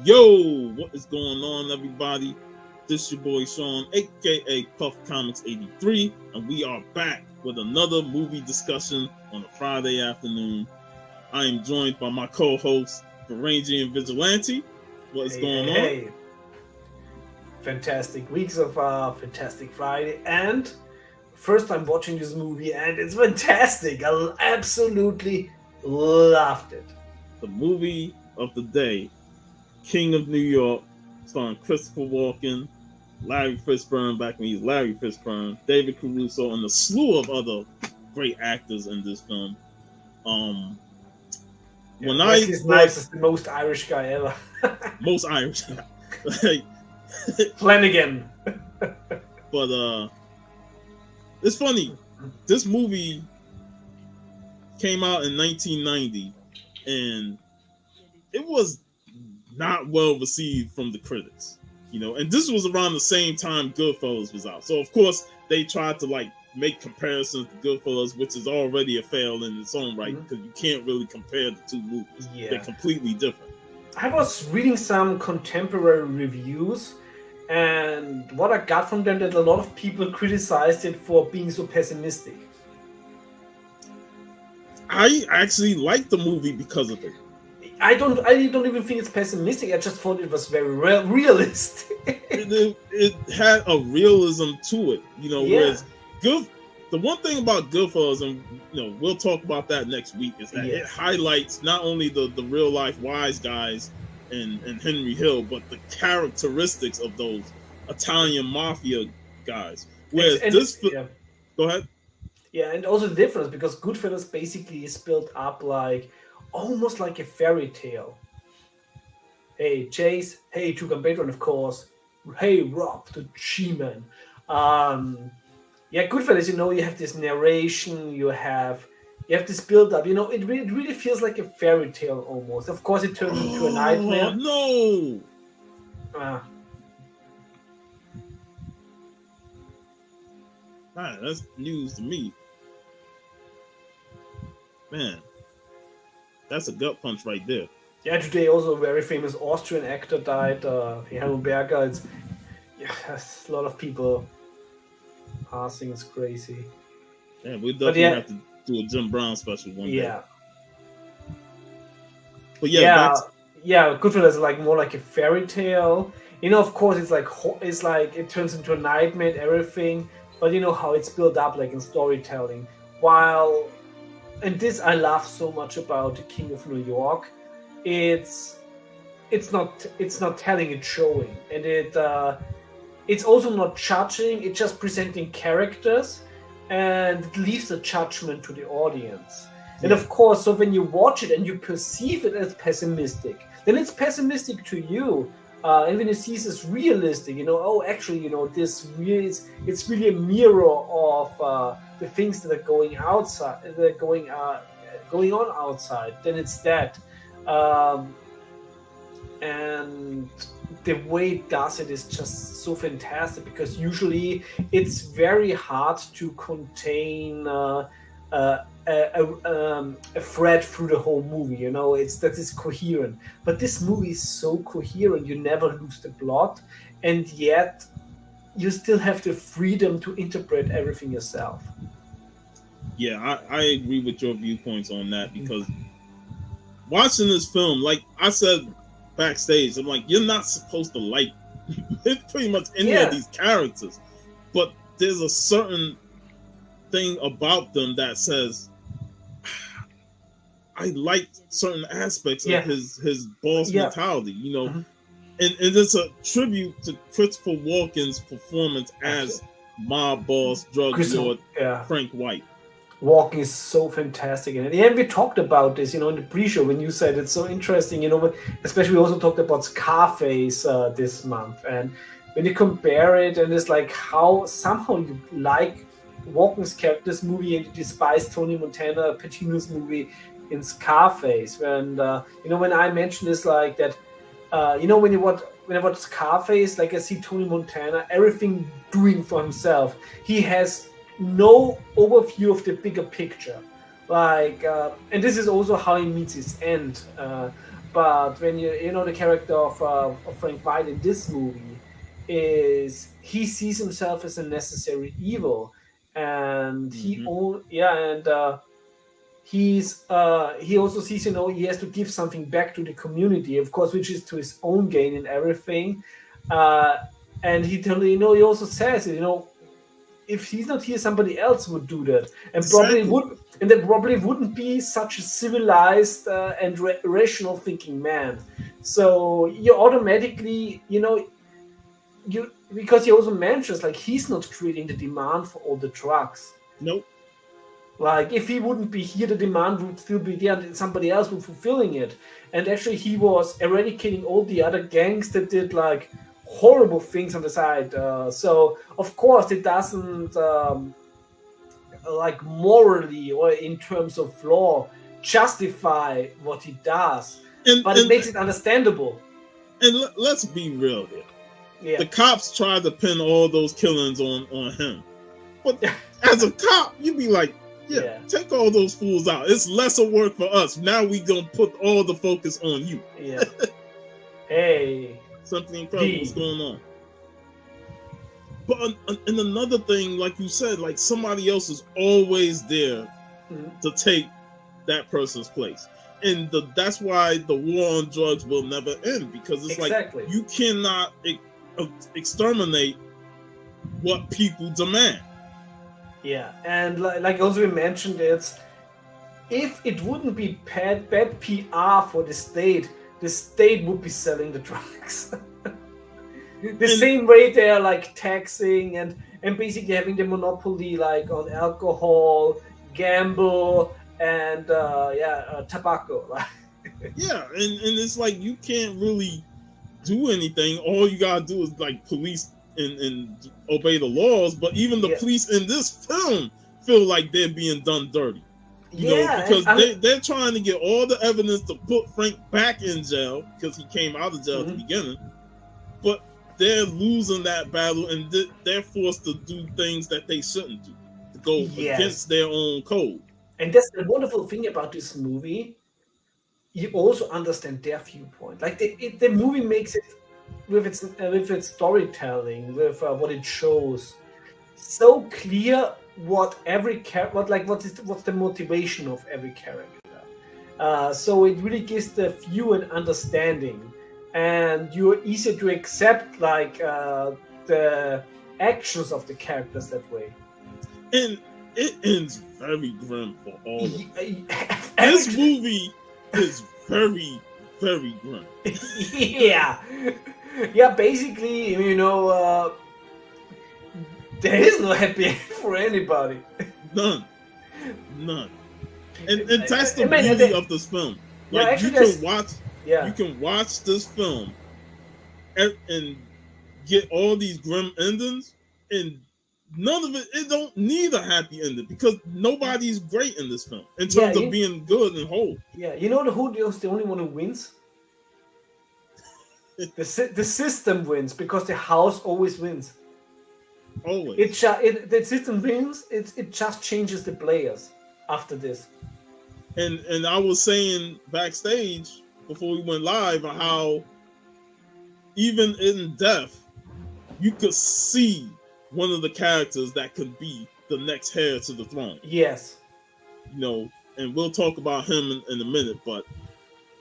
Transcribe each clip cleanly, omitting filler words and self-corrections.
Yo, what is going on, everybody? This your boy Sean, aka Puff Comics 83, and we are back with another movie discussion on a Friday afternoon. I am joined by my co-host, Varangian Vigilante. What is going on? Hey. Fantastic week so far, fantastic Friday, and first time watching this movie, and it's fantastic. I absolutely loved it. The movie of the day, King of New York, starring Christopher Walken, Larry Fishburne, back when he was Larry Fishburne, David Caruso, and a slew of other great actors in this film. Wesley Snipes is the most Irish guy ever. Most Irish guy. Flanagan. But it's funny. This movie came out in 1990, and it was not well received from the critics, and this was around the same time Goodfellas was out. So of course they tried to make comparisons to Goodfellas, which is already a fail in its own right, because you can't really compare the two movies. Yeah. They're completely different. I was reading some contemporary reviews, and what I got from them, that a lot of people criticized it for being so pessimistic. I actually liked the movie because of it. I don't even think it's pessimistic. I just thought it was very realistic. it had a realism to it, whereas the one thing about Goodfellas, and we'll talk about that next week, is that it highlights not only the real life wise guys and Henry Hill, but the characteristics of those Italian mafia guys. Whereas go ahead. Yeah, and also the difference, because Goodfellas basically is built up almost like a fairy tale. Hey, Chase. Hey, Chuck Patron, of course. Hey, Rob, the G-Man. Goodfellas, you have this narration, you have this build-up. It really feels like a fairy tale almost. Of course, it turns into a nightmare. No! Man, that's news to me. Man. That's a gut punch right there. Yeah, today also a very famous Austrian actor died, Hermann Berger. There's a lot of people passing. It's crazy. Yeah, we definitely have to do a Jim Brown special one day. But Goodfellas is more like a fairy tale. Of course, it's like it turns into a nightmare and everything. But how it's built up, in storytelling, and this I love so much about the King of New York. It's not telling, it's showing, and it's also not judging. It's just presenting characters, and it leaves a judgment to the audience. And of course, so when you watch it and you perceive it as pessimistic, then it's pessimistic to you. And when you see this as realistic, this really it's really a mirror of the things that are going outside, that are going on outside. Then it's that, and the way it does it is just so fantastic, because usually it's very hard to contain a thread through the whole movie. It's coherent, but this movie is so coherent. You never lose the plot, and yet you still have the freedom to interpret everything yourself. Yeah, I agree with your viewpoints on that, because watching this film, like I said backstage, I'm like, you're not supposed to like pretty much any of these characters, but there's a certain thing about them that says, I like certain aspects of his boss mentality, and it's a tribute to Christopher Walken's performance as mob boss, drug lord Frank White. Walken is so fantastic in it. Yeah, we talked about this, in the pre-show when you said it's so interesting, especially we also talked about Scarface this month, and when you compare it, and it's like how somehow you like Walken's character this movie and you despise Tony Montana, Pacino's movie in Scarface. And when I mentioned this, like that, when I watch Scarface, I see Tony Montana, everything doing for himself. He has no overview of the bigger picture. And this is also how he meets his end. But when you know the character of Frank White in this movie is he sees himself as a necessary evil, and he also sees, he has to give something back to the community, of course, which is to his own gain and everything. And he totally, he also says, if he's not here, somebody else would do that, and there probably wouldn't be such a civilized and rational thinking man. So you automatically, because he also mentions like he's not creating the demand for all the drugs. Nope. Like if he wouldn't be here, the demand would still be there, and somebody else would fulfilling it. And actually, he was eradicating all the other gangs that did like horrible things on the side. So of course, it doesn't like morally or in terms of law justify what he does, but it makes it understandable. And let's be real here. Yeah. The cops tried to pin all those killings on him, but as a cop, you'd be like, yeah, take all those fools out. It's lesser work for us. Now we gonna put all the focus on you. Yeah. Hey. Something incredible is going on. But and another thing, like you said, like somebody else is always there to take that person's place. And that's why the war on drugs will never end, because it's like you cannot exterminate what people demand. Yeah, and like also we mentioned, if it wouldn't be bad PR for the state would be selling the drugs. Same way they're like taxing and basically having the monopoly like on alcohol, gamble, and tobacco. Yeah, and it's like you can't really do anything. All you gotta do is like police and obey the laws. But even the police in this film feel like they're being done dirty. You know, because they're trying to get all the evidence to put Frank back in jail because he came out of jail at the beginning. But they're losing that battle, and they're forced to do things that they shouldn't do, to go against their own code. And that's the wonderful thing about this movie. You also understand their viewpoint. Like the movie makes it with its storytelling, with what it shows, so clear what every what's the motivation of every character. So it really gives the view an understanding, and you're easier to accept like the actions of the characters that way. And it ends very grim for all of them. This movie is very, very grim. Yeah, basically, there is no happy end for anybody. None. And that's the beauty of this film. Like you can watch this film and get all these grim endings, and none of it don't need a happy ending, because nobody's great in this film in terms of being good and whole. Yeah, who's the only one who wins? The system wins, because the house always wins. Always. The system wins. It just changes the players after this. And I was saying backstage before we went live how even in death you could see one of the characters that could be the next heir to the throne. Yes. And we'll talk about him in a minute, but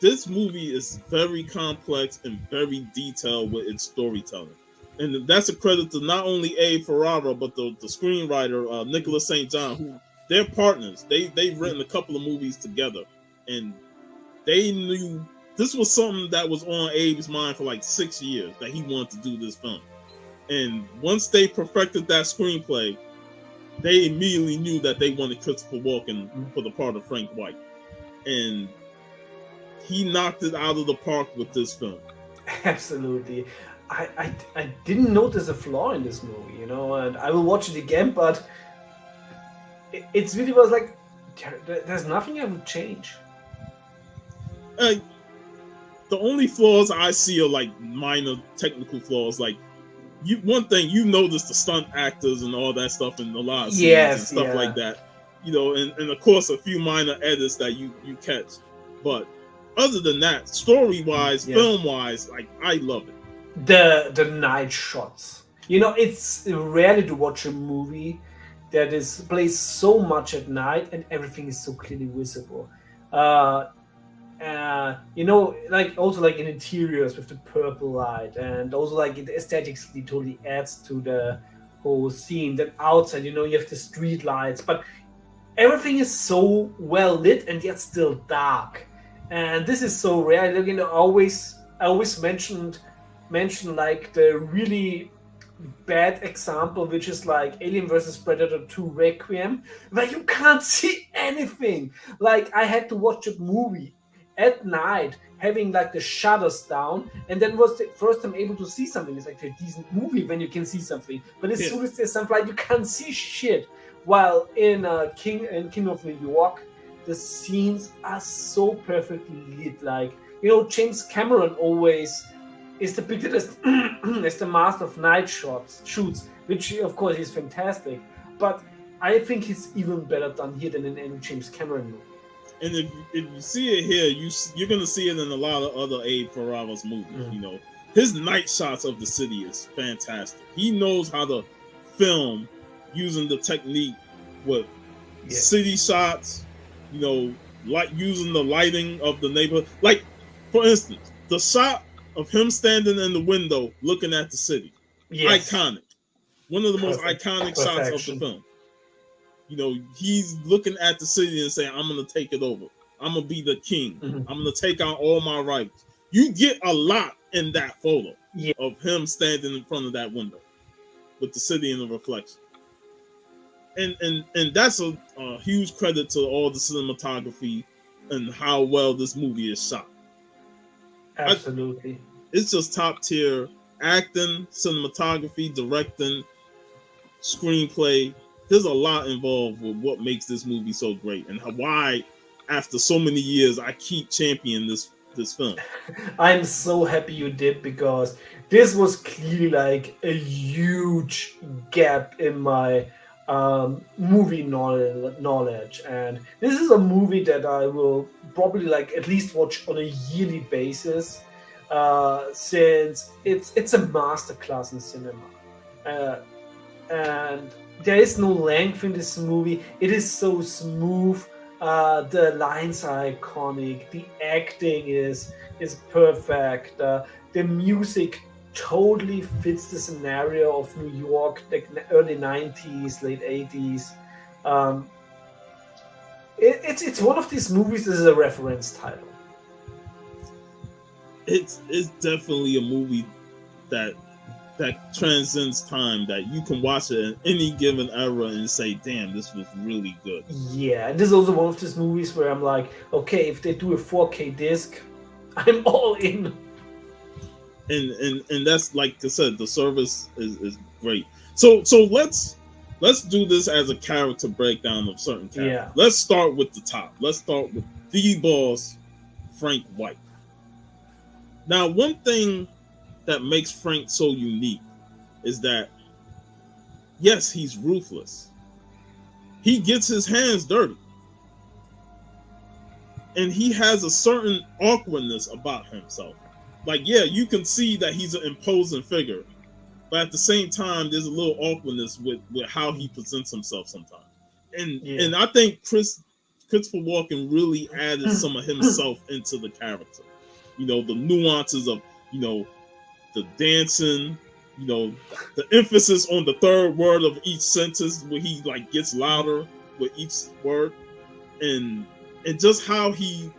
this movie is very complex and very detailed with its storytelling. And that's a credit to not only A. Ferrara, but the screenwriter, Nicholas St. John, who they're partners. They've written a couple of movies together, and they knew this was something that was on Abe's mind for like 6 years, that he wanted to do this film. And once they perfected that screenplay, they immediately knew that they wanted Christopher Walken for the part of Frank White. And he knocked it out of the park with this film. Absolutely. I didn't notice a flaw in this movie, and I will watch it again, but it really was like, there's nothing I would change. The only flaws I see are like minor technical flaws. Like, one thing, you notice the stunt actors and all that stuff in a lot of scenes and stuff like that. and of course a few minor edits that you catch. But other than that, story wise, film wise, like I love it. The night shots. It's rarely to watch a movie that is plays so much at night and everything is so clearly visible. Like also like in interiors with the purple light, and also like it aesthetically totally adds to the whole scene. Then outside, you have the street lights, but everything is so well lit and yet still dark. And this is so rare. I always mention like the really bad example, which is like Alien vs Predator 2 Requiem, where you can't see anything. Like I had to watch a movie at night, having like the shutters down, and then was the first time able to see something. It's like a decent movie when you can see something, but as soon as there's something, like you can't see shit. While in King of New York, the scenes are so perfectly lit. Like James Cameron always is depicted as as the master of night shoots, which of course is fantastic. But I think he's even better done here than in any James Cameron movie. And if you see it here, you're gonna see it in a lot of other Abe Ferraro's movies. His night shots of the city is fantastic. He knows how to film using the technique with city shots, like using the lighting of the neighborhood. Like, for instance, the shot of him standing in the window looking at the city. Yes. Iconic. One of the most iconic shots of the film. He's looking at the city and saying, I'm going to take it over. I'm going to be the king. Mm-hmm. I'm going to take out all my rights. You get a lot in that photo of him standing in front of that window with the city in the reflection. And that's a huge credit to all the cinematography and how well this movie is shot. Absolutely. It's just top tier acting, cinematography, directing, screenplay. There's a lot involved with what makes this movie so great, and why, after so many years, I keep championing this film. I'm so happy you did, because this was clearly like a huge gap in my movie knowledge, and this is a movie that I will probably like at least watch on a yearly basis, since it's a masterclass in cinema, and there is no length in this movie. It is so smooth. The lines are iconic. The acting is perfect. The music totally fits the scenario of New York, like early 90s, late 80s. It's one of these movies that is a reference title. It's definitely a movie that transcends time, that you can watch it in any given era and say, damn, this was really good. Yeah, and this is also one of these movies where I'm like, okay, if they do a 4K disc, I'm all in. And that's, like I said, the service is great. So let's do this as a character breakdown of certain characters. Yeah. Let's start with the top. Let's start with the boss, Frank White. Now, one thing that makes Frank so unique is that, yes, he's ruthless. He gets his hands dirty. And he has a certain awkwardness about himself. Like, yeah, you can see that he's an imposing figure, but at the same time, there's a little awkwardness with how he presents himself sometimes. And I think Christopher Walken really added some of himself into the character. The nuances of, the dancing, the emphasis on the third word of each sentence, where he like gets louder with each word, and just how he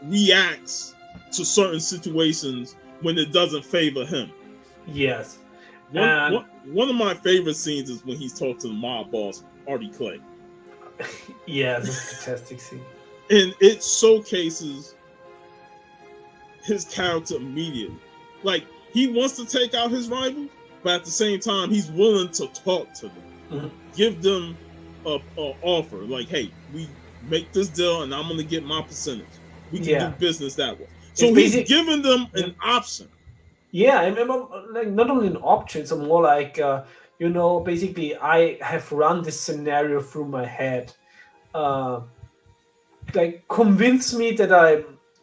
reacts to certain situations when it doesn't favor him. Yes. One of my favorite scenes is when he's talking to the mob boss, Artie Clay. Yeah, that's a fantastic scene. And it showcases his character immediately. Like, he wants to take out his rival, but at the same time, he's willing to talk to them, give them a offer. Like, hey, we make this deal, and I'm going to get my percentage. We can do business that way. So he's giving them an option. Yeah, I remember, like, not only an option, it's more like basically I have run this scenario through my head. Uh, like convince me that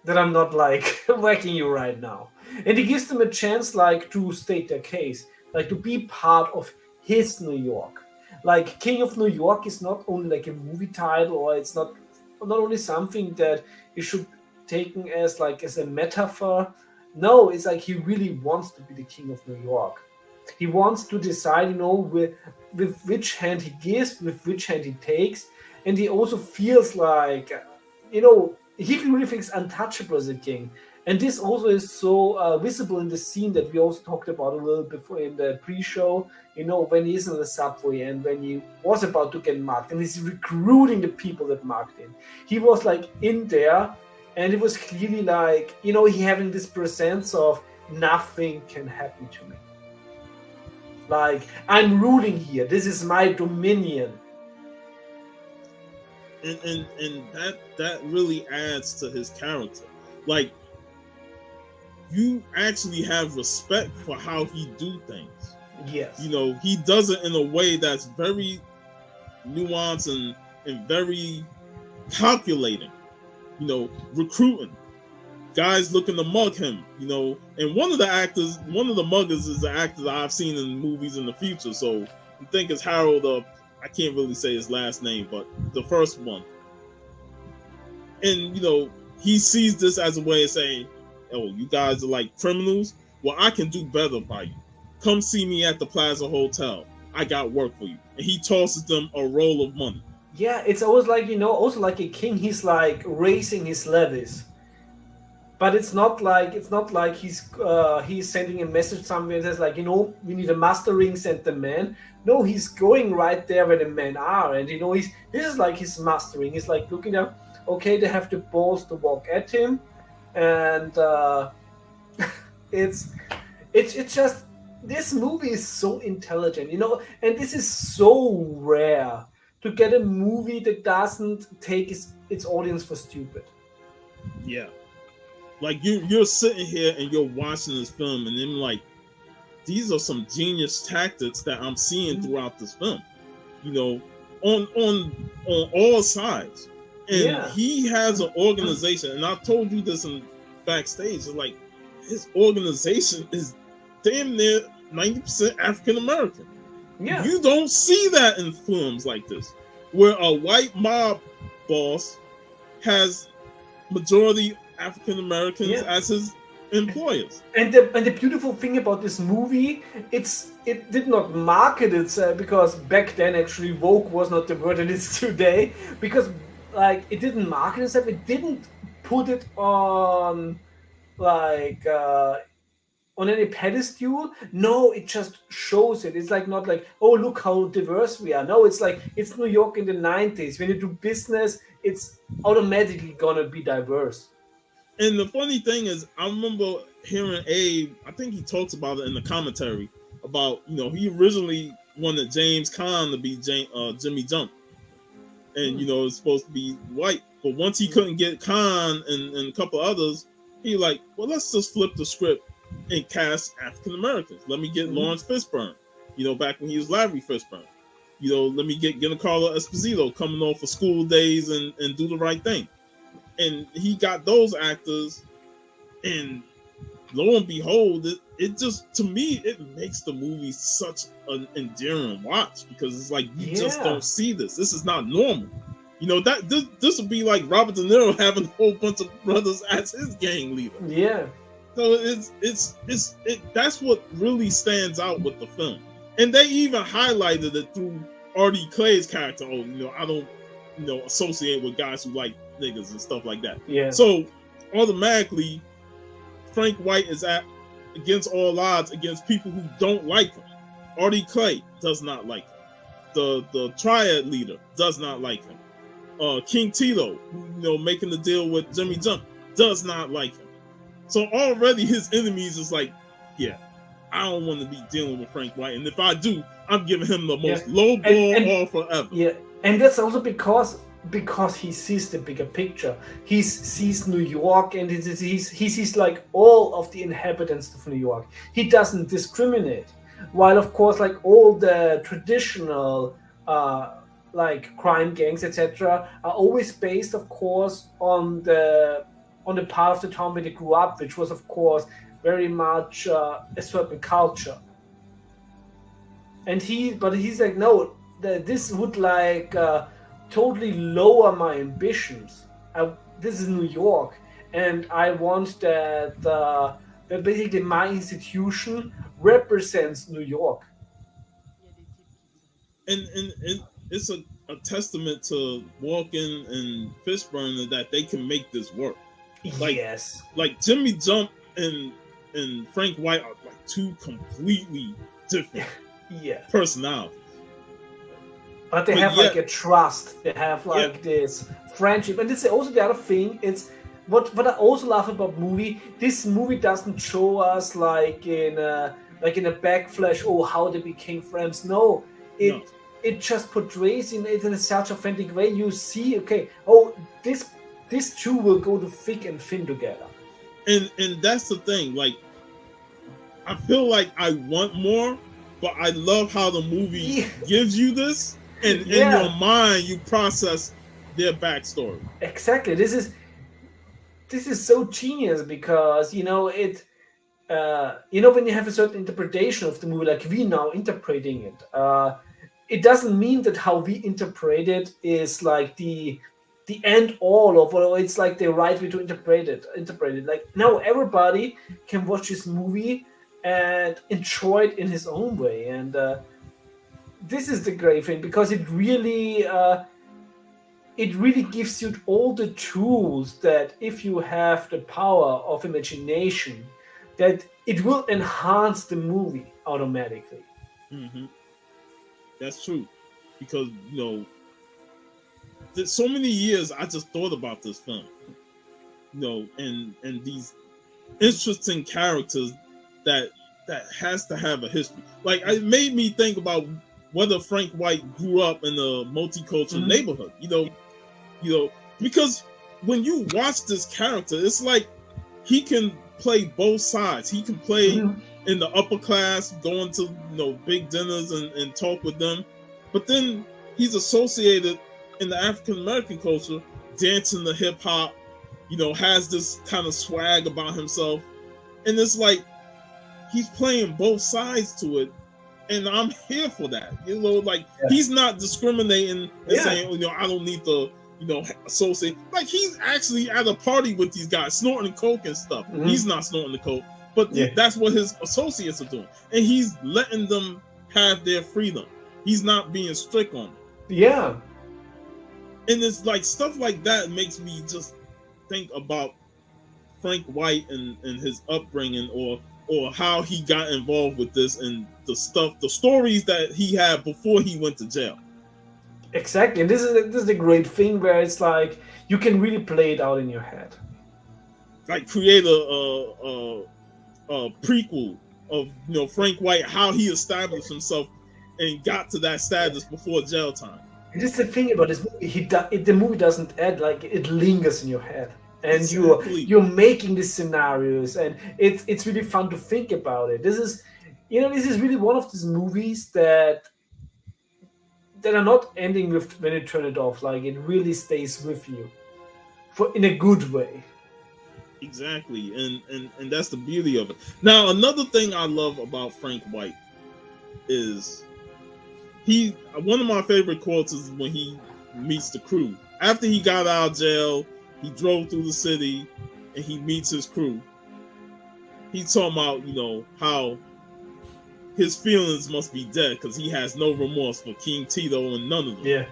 I'm not like whacking you right now. And he gives them a chance like to state their case, like to be part of his New York. Like King of New York is not only like a movie title, or it's not only something that you should taken as a metaphor. No, it's like he really wants to be the King of New York. He wants to decide, with which hand he gives, with which hand he takes, and he also feels like, he really thinks untouchable as a king. And this also is so visible in the scene that we also talked about a little before in the pre-show. When he's in the subway and when he was about to get marked, and he's recruiting the people that marked him. He was like in there, and it was clearly like, he having this presence of nothing can happen to me. Like, I'm ruling here. This is my dominion. And that really adds to his character. Like, you actually have respect for how he do things. Yes. He does it in a way that's very nuanced and very calculating. Recruiting guys looking to mug him. And one of the muggers is the actor that I've seen in movies in the future. So I think it's Harold. I can't really say his last name, but the first one. And he sees this as a way of saying, "Oh, you guys are like criminals. Well, I can do better by you. Come see me at the Plaza Hotel. I got work for you." And he tosses them a roll of money. Yeah, it's always like, also like a king, he's like raising his levies. But it's not like he's sending a message somewhere and says like, we need a mustering, send the men. No, he's going right there where the men are, and this is like his mustering. He's like looking down. Okay, they have the balls to walk at him, and it's just, this movie is so intelligent, and this is so rare to get a movie that doesn't take its audience for stupid. Yeah. Like you're sitting here and you're watching this film, and then like, these are some genius tactics that I'm seeing throughout this film. On all sides. And he has an organization, and I told you this in backstage. Like, his organization is damn near 90% African American. Yeah. You don't see that in films like this, where a white mob boss has majority African Americans as his employers. And the beautiful thing about this movie, it did not market itself, because back then actually woke was not the word it is today, because like it didn't market itself, it didn't put it on like on any pedestal. No, it just shows it. It's like not like, oh, look how diverse we are. No, it's like, it's New York in the 90s. When you do business, it's automatically gonna be diverse. And the funny thing is, I remember hearing Abe, I think he talks about it in the commentary, about, he originally wanted James Caan to be Jimmy Jump. And, it's supposed to be white. But once he couldn't get Caan and a couple others, he like, well, let's just flip the script and cast African Americans. Let me get Lawrence Fishburne, back when he was Larry Fishburne. Let me get Giancarlo Esposito coming off of School Days and do the right thing. And he got those actors, and lo and behold, it just, to me, it makes the movie such an endearing watch, because it's like, you just don't see this. This is not normal. That this would be like Robert De Niro having a whole bunch of brothers as his gang leader. Yeah. So it's that's what really stands out with the film. And they even highlighted it through Artie Clay's character. Oh, I don't, associate with guys who like niggas and stuff like that. Yeah. So automatically, Frank White is against all odds against people who don't like him. Artie Clay does not like him. The triad leader does not like him. King Tito, making the deal with Jimmy Jump, does not like him. So already his enemies is like, yeah, I don't want to be dealing with Frank White, and if I do, I'm giving him the most lowball offer ever. Yeah, and that's also because he sees the bigger picture. He sees New York, and he sees like all of the inhabitants of New York. He doesn't discriminate. while of course like all the traditional like crime gangs etc are always based of course on the part of the town where they grew up, which was of course very much a certain culture. And he's like, no, this would like totally lower my ambitions. This is New York, and I want that basically my institution represents New York. And it's a testament to Walken and Fishburne that they can make this work. Like, yes, like Jimmy Jump and Frank White are like two completely different personalities. But they have like a trust. They have like this friendship, and this is also the other thing. It's what I also love about movie. This movie doesn't show us like in a backflash. Oh, how they became friends. No, it just portrays it in such authentic way. You see, okay, oh, these two will go to thick and thin together. And that's the thing. Like, I feel like I want more, but I love how the movie gives you this, and in your mind you process their backstory. Exactly. This is so genius because you know it. When you have a certain interpretation of the movie, like we now interpreting it, it doesn't mean that how we interpret it is like the end all of, or it's like the right way to interpret it. Like now everybody can watch this movie and enjoy it in his own way, and this is the great thing because it really gives you all the tools that if you have the power of imagination, that it will enhance the movie automatically. Mm-hmm. That's true, because there's so many years I just thought about this film, and these interesting characters that has to have a history. Like, it made me think about whether Frank White grew up in a multicultural neighborhood. Because when you watch this character, it's like he can play both sides. He can play in the upper class, going to big dinners and talk with them, but then he's associated in the African American culture, dancing the hip hop, has this kind of swag about himself, and it's like he's playing both sides to it, and I'm here for that. He's not discriminating and saying, I don't need to, associate. Like, he's actually at a party with these guys snorting coke and stuff. He's not snorting the coke, but that's what his associates are doing, and he's letting them have their freedom. He's not being strict on it. Yeah. And it's like stuff like that makes me just think about Frank White and his upbringing, or how he got involved with this, and the stories that he had before he went to jail. Exactly, and this is a great thing where it's like you can really play it out in your head. Like, create a prequel of Frank White, how he established himself and got to that status before jail time. And this is the thing about this movie. The movie doesn't end, like it lingers in your head, and exactly. you're making these scenarios, and it's really fun to think about it. This is really one of these movies that are not ending with when you turn it off. Like, it really stays with you in a good way. Exactly, and that's the beauty of it. Now, another thing I love about Frank White is one of my favorite quotes is when he meets the crew. After he got out of jail, he drove through the city and he meets his crew. He's talking about, how his feelings must be dead because he has no remorse for King Tito and none of them. Yeah.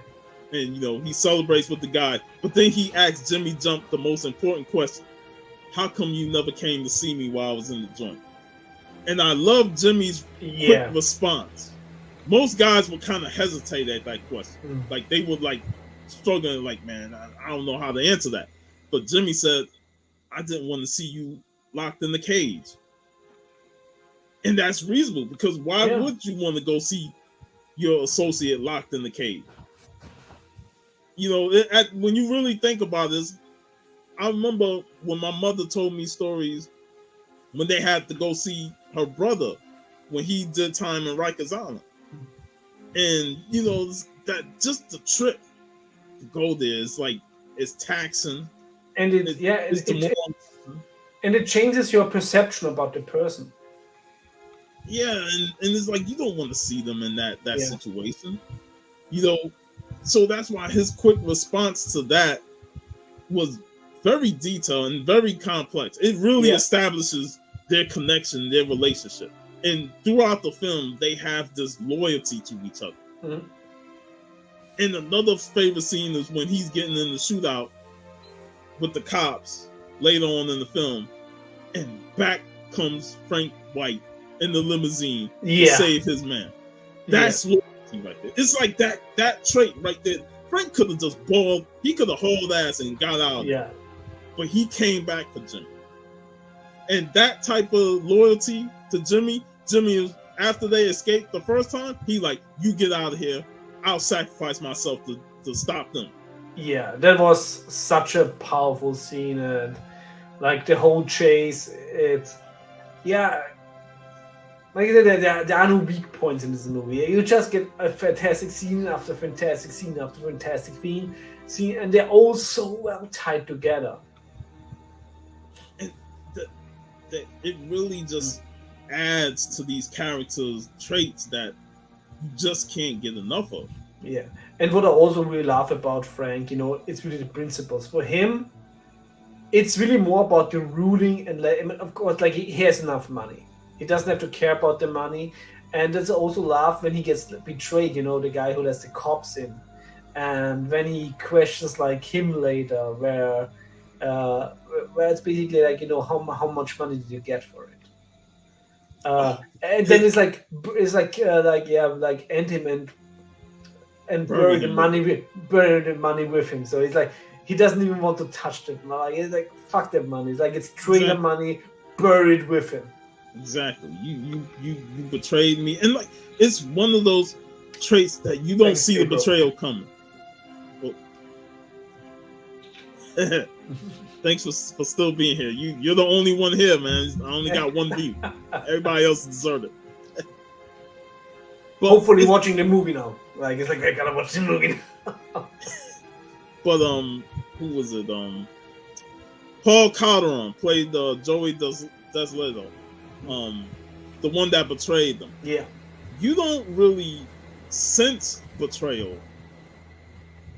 And, he celebrates with the guy. But then he asks Jimmy Jump the most important question. How come you never came to see me while I was in the joint? And I love Jimmy's quick response. Most guys would kind of hesitate at that question. Like, they would struggling, like, man, I don't know how to answer that. But Jimmy said, I didn't want to see you locked in the cage. And that's reasonable, because why would you want to go see your associate locked in the cage? When you really think about this, I remember when my mother told me stories when they had to go see her brother when he did time in Rikers Island. And that just the trip to go there is like it's taxing. And it changes your perception about the person. Yeah, and it's like you don't want to see them in that situation. So that's why his quick response to that was very detailed and very complex. It really establishes their connection, their relationship. And throughout the film, they have this loyalty to each other. Mm-hmm. And another favorite scene is when he's getting in the shootout with the cops later on in the film, and back comes Frank White in the limousine to save his man. That's loyalty right there. It's like that trait right there. Frank could have just balled. He could have hauled ass and got out. Yeah. But he came back for Jimmy. And that type of loyalty to Jimmy is, after they escaped the first time, he like, you get out of here. I'll sacrifice myself to stop them. Yeah, that was such a powerful scene, and like the whole chase, like there are no weak points in this movie. You just get a fantastic scene after fantastic scene after fantastic scene, and they're all so well tied together. And it really just adds to these characters' traits that you just can't get enough of. Yeah, and what I also really love about Frank, it's really the principles. For him, it's really more about the ruling, and of course, like he has enough money. He doesn't have to care about the money, and that's also love when he gets betrayed. The guy who lets the cops in, and when he questions like him later, where it's basically like how much money did you get for it? And then it's like end him and bury the money with him. So it's like he doesn't even want to touch it. Like it's like fuck that money. It's like it's traitor money buried with him. Exactly. You betrayed me, and like it's one of those traits that you don't see the betrayal coming. Well, thanks for still being here. You're the only one here, man. I only got one view. Everybody else deserted. But hopefully watching the movie now. Like it's like I gotta watch the movie now. But who was it? Paul Calderon played Joey Desleto. The one that betrayed them. Yeah. You don't really sense betrayal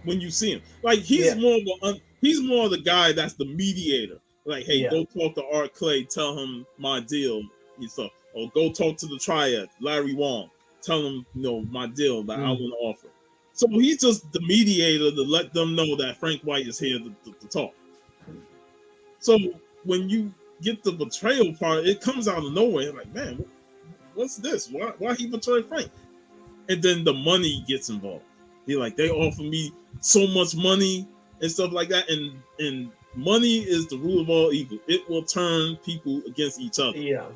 when you see him. Like he's more of the guy that's the mediator. Like, hey, go talk to Art Clay, tell him my deal and stuff. Or go talk to the Triad, Larry Wong, tell him, my deal that I want to offer. So he's just the mediator to let them know that Frank White is here to talk. So when you get the betrayal part, it comes out of nowhere. You're like, man, what's this? Why he betrayed Frank? And then the money gets involved. He like, they offer me so much money and stuff like that. And money is the rule of all evil. It will turn people against each other. Yeah.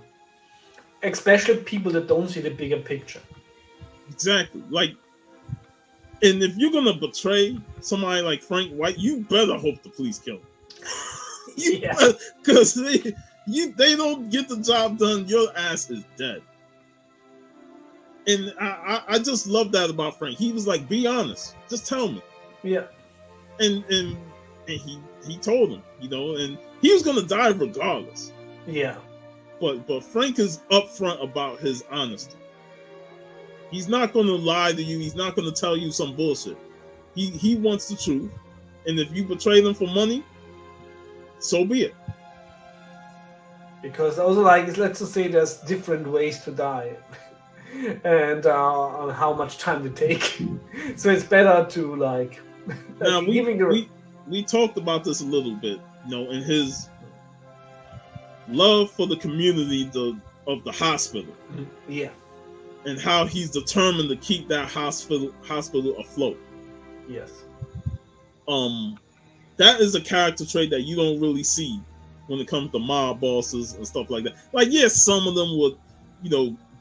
Especially people that don't see the bigger picture. Exactly. Like, and if you're gonna betray somebody like Frank White, you better hope the police kill him. Because they don't get the job done, your ass is dead. And I just love that about Frank. He was like, be honest, just tell me. Yeah. And he told him, and he was gonna die regardless. Yeah. But Frank is upfront about his honesty. He's not going to lie to you. He's not going to tell you some bullshit. He wants the truth. And if you betray them for money, so be it. Because also, like, let's just say there's different ways to die. And on how much time they take. So it's better to, like... Now, we talked about this a little bit, in his love for the community of the hospital. Yeah. And how he's determined to keep that hospital afloat. Yes. That is a character trait that you don't really see when it comes to mob bosses and stuff like that. Like, yes, some of them would,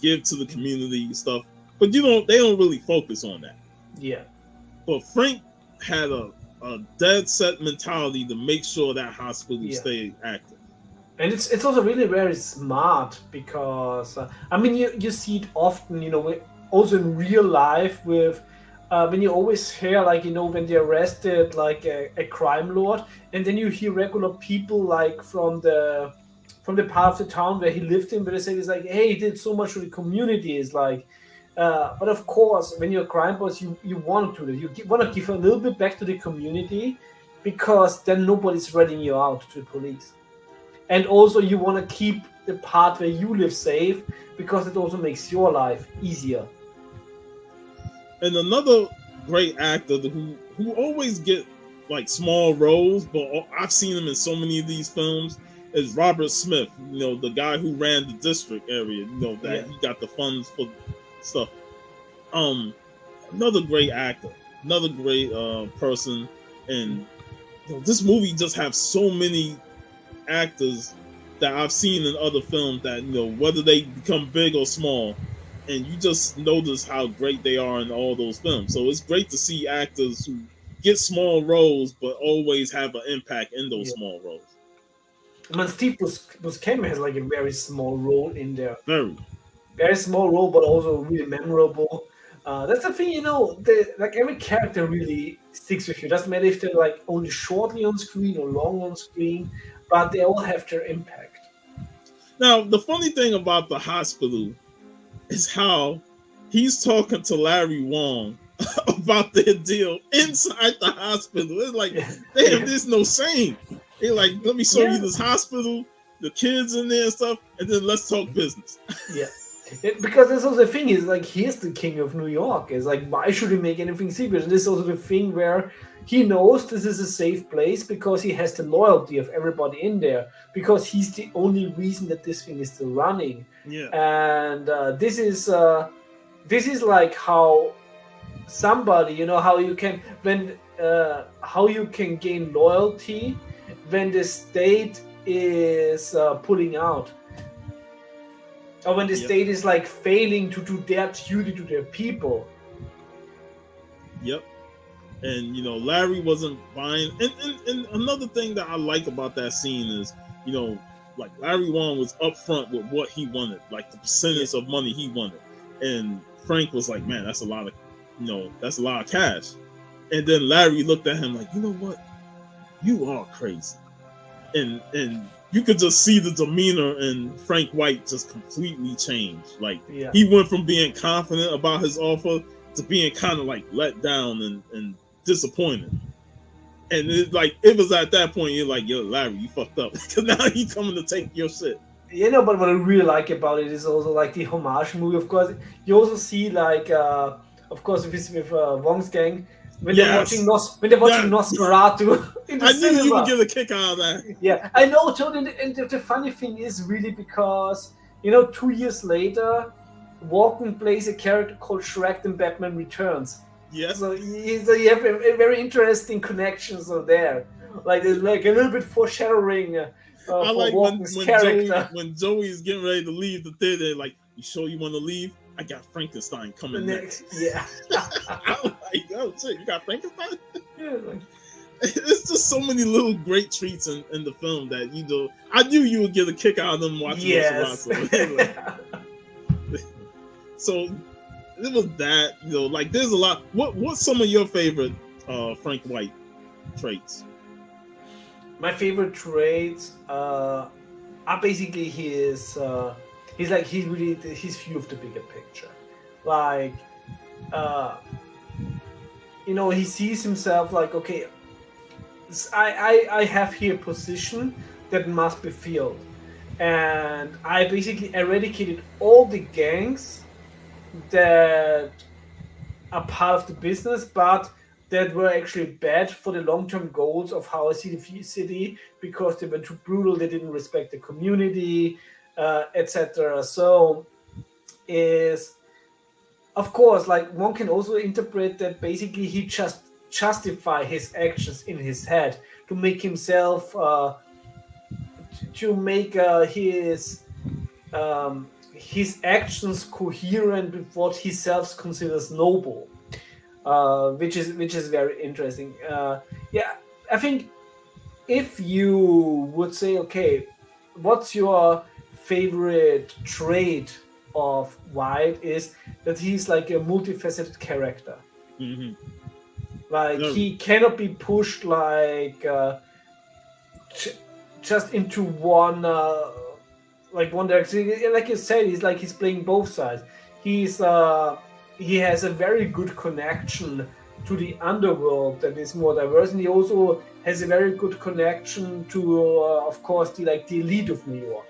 give to the community and stuff, but they don't really focus on that. Yeah. But Frank had a dead set mentality to make sure that hospital stayed active. And it's also really very smart because I mean you see it often, also in real life with when you always hear like when they arrested like a crime lord, and then you hear regular people like from the part of the town where he lived in, where they say it's like, hey, he did so much for the community. It's like, but of course, when you're a crime boss, you want to do that. Want to give a little bit back to the community because then nobody's ratting you out to the police. And also you want to keep the part where you live safe because it also makes your life easier. And another great actor who always get like small roles, but I've seen him in so many of these films, is Robert Smith. The guy who ran the district area. That he got the funds for stuff. Another great actor, another great person, and this movie just have so many actors that I've seen in other films that whether they become big or small, and you just notice how great they are in all those films. So it's great to see actors who get small roles but always have an impact in those small roles. I mean, Steve Buscemi has like a very small role in there. Very, very small role, but also really memorable. That's the thing, like every character really sticks with you. Doesn't matter if they're like only shortly on screen or long on screen, but they all have their impact. Now, the funny thing about the hospital is how he's talking to Larry Wong about their deal inside the hospital. It's like, damn, there's no saying. They're like, let me show you this hospital, the kids in there and stuff, and then let's talk business. Yeah. Because this also the thing is like he's the king of New York. It's like, why should he make anything secret? And this is also the thing where he knows this is a safe place because he has the loyalty of everybody in there, because he's the only reason that this thing is still running. Yeah. And this is like how somebody, how you can how you can gain loyalty when the state is pulling out. Or when the state is like failing to do their duty to their people. Yep. And Larry wasn't buying. And another thing that I like about that scene is, like Larry Wong was upfront with what he wanted, like the percentage of money he wanted. And Frank was like, man, that's a lot of cash. And then Larry looked at him like, you know what? You are crazy. And you could just see the demeanor in Frank White just completely change. Like he went from being confident about his offer to being kind of like let down and disappointed. And it was at that point you're like, yo, Larry, you fucked up, because now he's coming to take your shit. But what I really like about it is also like the homage movie. Of course, you also see like, of course, with Wong's gang. When they're watching Nosferatu in the cinema. Knew you would get a kick out of that. Yeah, I know, Tony. And the funny thing is really because 2 years later, Walken plays a character called Shrek in Batman Returns. Yes. So you have a very interesting connections there. Like there's like a little bit foreshadowing. I like when Joey is getting ready to leave the theater. Like, you sure you want to leave? I got Frankenstein coming next. Yeah. I'm like, oh shit, you got Frankenstein? Yeah. It's just so many little great treats in the film that I knew you would get a kick out of them watching this. So it was that, like there's a lot. What's some of your favorite Frank White traits? My favorite traits are basically his view of the bigger picture. Like, he sees himself like, okay, I have here a position that must be filled. And I basically eradicated all the gangs that are part of the business, but that were actually bad for the long-term goals of how I see the city, because they were too brutal, they didn't respect the community, etc. So is, of course, like one can also interpret that basically he just justify his actions in his head to make himself to make his actions coherent with what he self considers noble, which is very interesting. I think if you would say, okay, what's your favorite trait of White? Is that he's like a multifaceted character. Mm-hmm. Like No, he cannot be pushed like just into one like one direction. Like you said, he's playing both sides. He's he has a very good connection to the underworld that is more diverse, and he also has a very good connection to, of course, the elite of New York.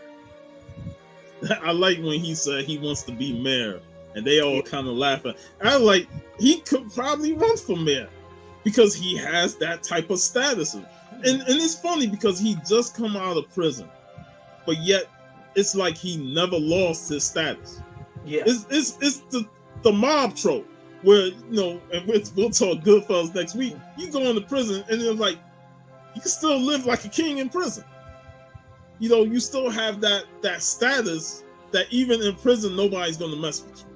I like when he said he wants to be mayor, and they all kind of laugh at. I like he could probably run for mayor because he has that type of status, and it's funny because he just come out of prison, but yet it's like he never lost his status. Yeah, It's the mob trope where and we'll talk Goodfellas next week. You go into prison and it's like you can still live like a king in prison. You still have that status that even in prison nobody's gonna mess with you.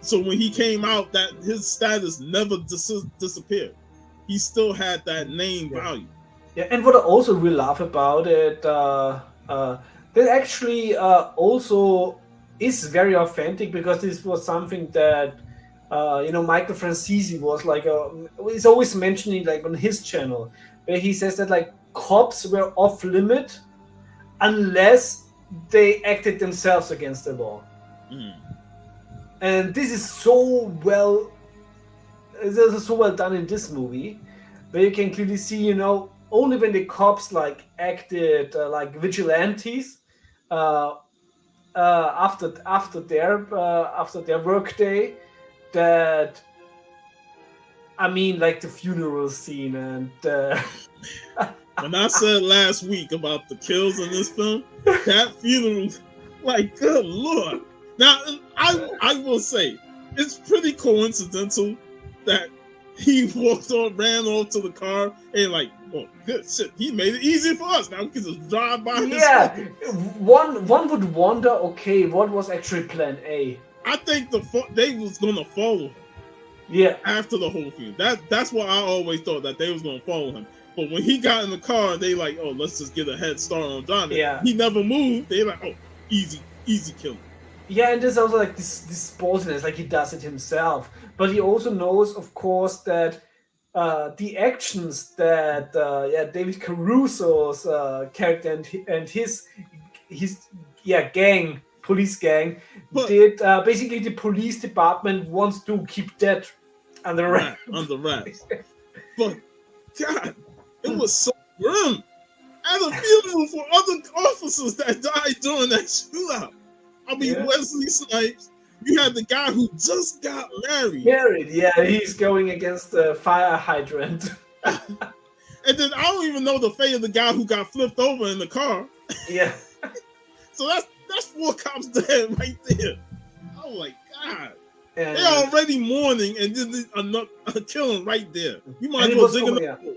So when he came out, that his status never disappeared. He still had that name value. Yeah, and what I also really love about it, that actually also is very authentic, because this was something that Michael Francisi was like he's always mentioning, like on his channel, where he says that like cops were off limit unless they acted themselves against the law. And this is so well done in this movie, where you can clearly see, only when the cops like acted like vigilantes after their work day, that like the funeral scene and when I said last week about the kills in this film, that funeral, like, good Lord. Now, I will say, it's pretty coincidental that he ran off to the car and like, oh, good shit, he made it easy for us. Now we can just drive by. Yeah, one would wonder, okay, what was actually Plan A? I think they was gonna follow him. Yeah. After the whole thing, that's what I always thought, that they was gonna follow him. But when he got in the car, they like, oh, let's just get a head start on driving. Yeah. He never moved. They like, oh, easy kill. Yeah, and there's also like this boldness, like he does it himself. But he also knows, of course, that the actions that David Caruso's character and his police gang did, basically the police department wants to keep that under wraps. But God, it was so grim. At a funeral for other officers that died during that shootout. I mean, Wesley Snipes. You had the guy who just got married. Yeah, he's going against the fire hydrant. And then I don't even know the fate of the guy who got flipped over in the car. Yeah. So that's 4 cops dead right there. Oh my God. They're already mourning, and then a killing right there. You might as well dig another hole.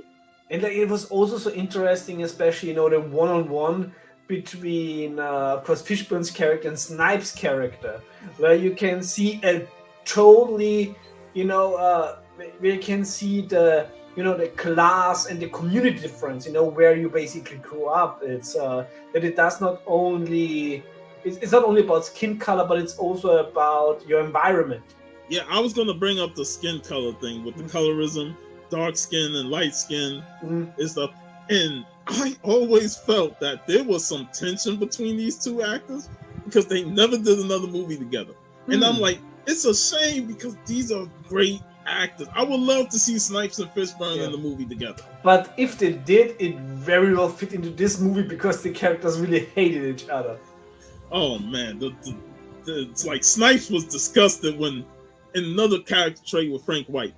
And like, it was also so interesting, especially the one-on-one between of course Fishburne's character and Snipes' character, where you can see a totally where you can see the the class and the community difference, where you basically grew up. It's that it does not only it's not only about skin color, but it's also about your environment. Yeah, I was going to bring up the skin color thing with the colorism, dark skin and light skin and stuff. And I always felt that there was some tension between these two actors because they never did another movie together. And I'm like, it's a shame because these are great actors. I would love to see Snipes and Fishburne in the movie together. But if they did, it very well fit into this movie because the characters really hated each other. Oh man, it's like Snipes was disgusted when in another character trait with Frank White,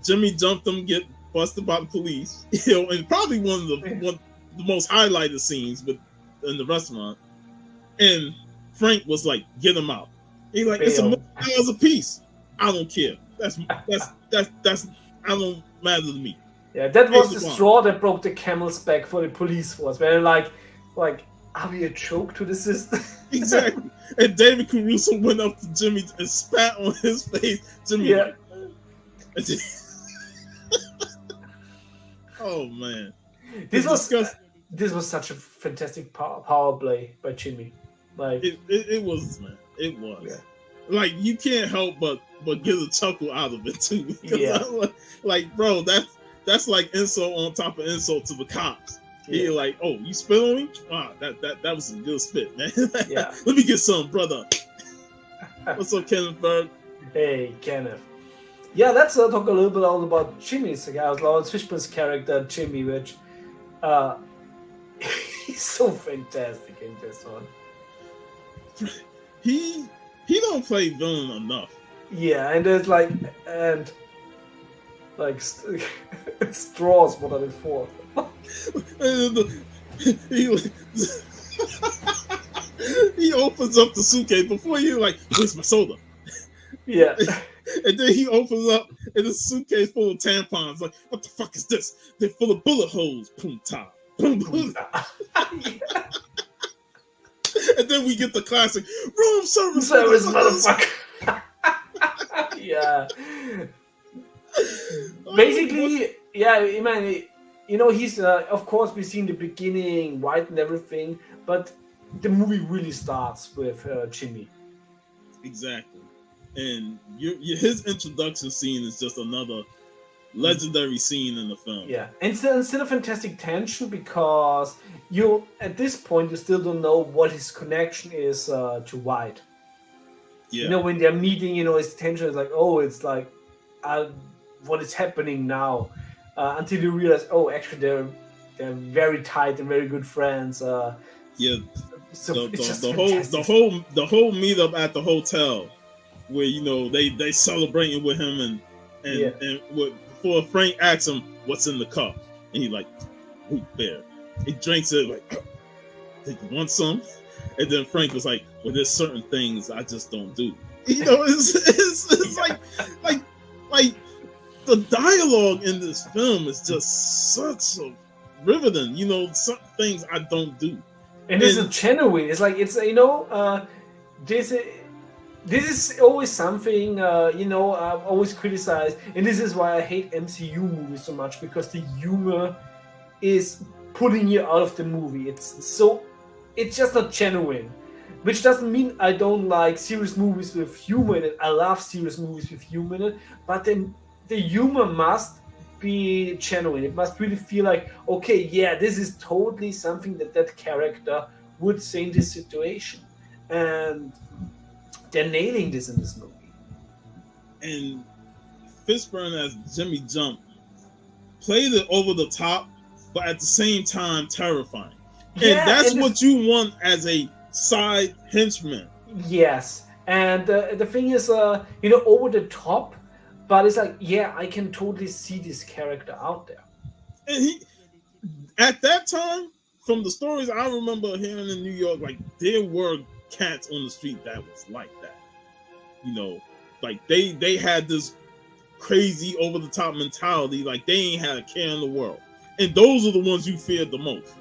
Jimmy jumped him, get busted by the police, and probably one of the most highlighted scenes in the restaurant. And Frank was like, "Get him out." He's like, "It's $1 million a piece. I don't care. That's I don't matter to me." Yeah, that was the straw that broke the camel's back for the police force. Where they're like, are we a joke to the system? Exactly. And David Caruso went up to Jimmy and spat on his face. Jimmy. Yeah. Oh man. This was disgusting. this was such a fantastic power play by Jimmy. Like it was, man. It was. Yeah. Like you can't help but get a chuckle out of it too. Yeah. Like, bro, that's like insult on top of insult to the cops. Yeah. You're like, oh, you spit on me? Ah, that was a good spit, man. Yeah. Let me get some, brother. What's up, Kenneth Berg? Hey, Kenneth. Yeah, let's talk a little bit all about Jimmy's, Lawrence Fishburne's character, Jimmy, which he's so fantastic in this one. He don't play villain enough. Yeah, and there's like straws. What are they for? He opens up the suitcase before you like, where's my soda? Yeah. And then he opens up and it's a suitcase full of tampons. Like, what the fuck is this? They're full of bullet holes. Boom, top. Boom, boom. And then we get the classic room service motherfucker. Yeah. Basically, yeah, I mean, you know, he's of course we see in the beginning white and everything, but the movie really starts with Jimmy. Exactly. And his introduction scene is just another legendary scene in the film. Yeah, and still a fantastic tension because you at this point you still don't know what his connection is to White. Yeah. You know, when they're meeting, you know, his tension is like, oh, it's like, what is happening now? Until you realize, oh, actually they're very tight and very good friends. Yeah. So the whole meetup at the hotel, where you know they celebrating with him and before Frank asks him what's in the cup, and he's like, root beer. He drinks it like, did you want some? And then Frank was like, well, there's certain things I just don't do. You know, it's like the dialogue in this film is just such a riveting. You know, some things I don't do. And this is genuine. It's like, it's, you know, this is always something, you know, I've always criticized, and this is why I hate MCU movies so much, because the humor is pulling you out of the movie. It's just not genuine, which doesn't mean I don't like serious movies with humor in it. I love serious movies with humor in it, but then the humor must be genuine. It must really feel like, okay, yeah, this is totally something that character would say in this situation, and they're nailing this in this movie. And Fishburne as Jimmy Jump played it over the top, but at the same time terrifying. Yeah, and that's what you want as a side henchman. Yes, and the thing is, you know, over the top, but it's like, yeah, I can totally see this character out there. And he, at that time, from the stories I remember hearing in New York, like there were cats on the street that was like that. You know, like they had this crazy over the top mentality, like they ain't had a care in the world, and those are the ones you feared the most.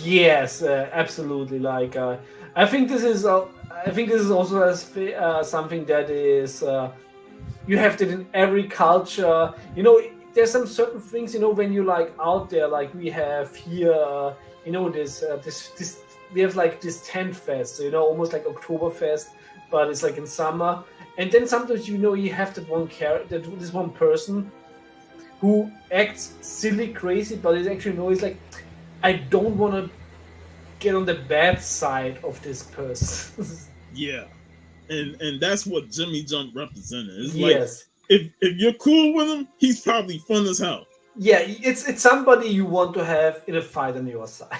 Yes, absolutely. Like I think this is also something that is you have that in every culture. You know, there's some certain things, you know, when you like out there, like we have here, you know, this we have like this tent fest, you know, almost like Oktoberfest, but it's like in summer. And then sometimes, you know, you have that one character, this one person who acts silly, crazy, but it's actually, you know, it's like, I don't want to get on the bad side of this person. Yeah, and that's what Jimmy Jump represented. It's yes. Like, if you're cool with him, he's probably fun as hell. Yeah, it's somebody you want to have in a fight on your side.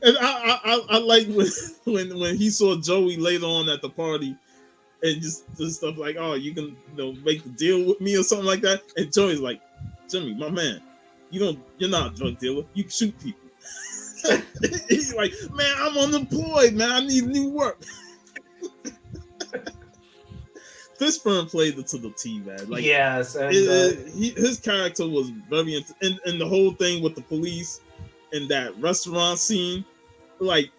And I like when he saw Joey later on at the party, and just stuff like, oh, you can, you know, make the deal with me or something like that. And Joey's like, Jimmy, my man, you're not a drug dealer. You can shoot people. He's like, man, I'm unemployed, man. I need new work. Fishburne played it to the T, man. Like, yes, and his character was very and the whole thing with the police and that restaurant scene, like,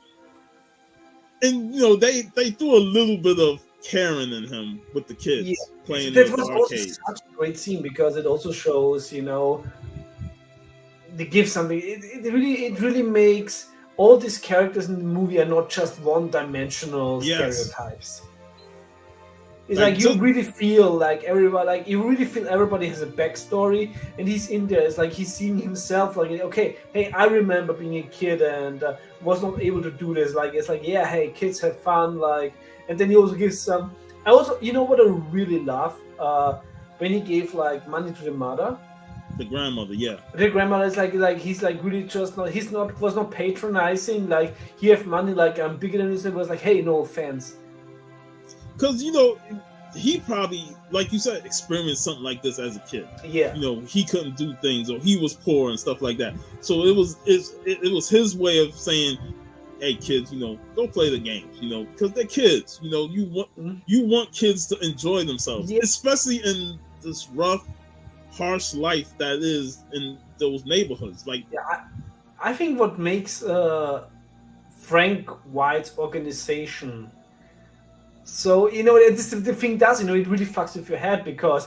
and you know they threw a little bit of Karen in him with the kids playing in the arcade. Also such a great scene because it also shows, you know, they give something. It really makes all these characters in the movie are not just one-dimensional stereotypes. It's like you really feel like everybody has a backstory, and he's in there. It's like he's seeing himself. Like, okay, hey, I remember being a kid and was not able to do this. Like, it's like, yeah, hey, kids have fun. Like, and then he also gives some. I also, you know what I really love when he gave like money to the mother. The grandmother, yeah. The grandmother is like he's like really just not. Was not patronizing. Like, he have money. Like, I'm bigger than this. It was like, hey, no offense. Because, he probably, like you said, experienced something like this as a kid. Yeah. He couldn't do things, or he was poor and stuff like that. So it was his way of saying, hey, kids, go play the games, because they're kids. You want kids to enjoy themselves, especially in this rough, harsh life that is in those neighborhoods. Like, I think what makes Frank White's organization. So, the thing does, it really fucks with your head because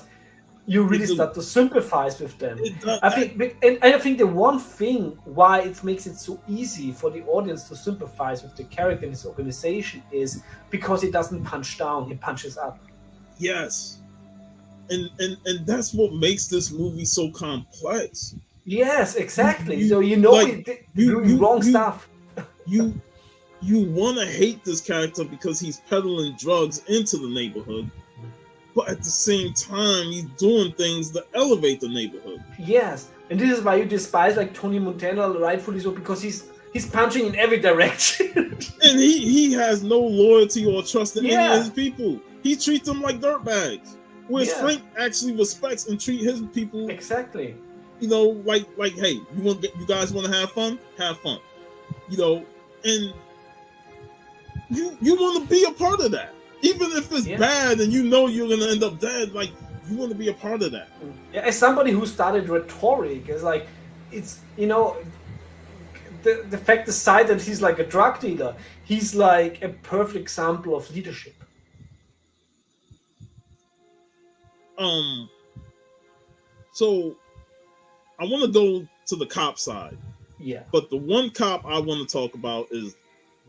you really start to sympathize with them. I think the one thing why it makes it so easy for the audience to sympathize with the character in his organization is because he doesn't punch down, he punches up. Yes. And that's what makes this movie so complex. Yes, exactly. He doing wrong stuff. You want to hate this character because he's peddling drugs into the neighborhood, but at the same time, he's doing things to elevate the neighborhood. Yes, and this is why you despise like Tony Montana, rightfully so, because he's punching in every direction. And he has no loyalty or trust in any of his people. He treats them like dirtbags. Whereas Frank actually respects and treats his people exactly. Like hey, you guys want to have fun? Have fun. And you want to be a part of that, even if it's bad and you're gonna end up dead. Like, you want to be a part of that. Yeah, as somebody who studied rhetoric, it's like the fact aside that he's like a drug dealer, he's like a perfect example of leadership. So I want to go to the cop side. Yeah. But the one cop I want to talk about is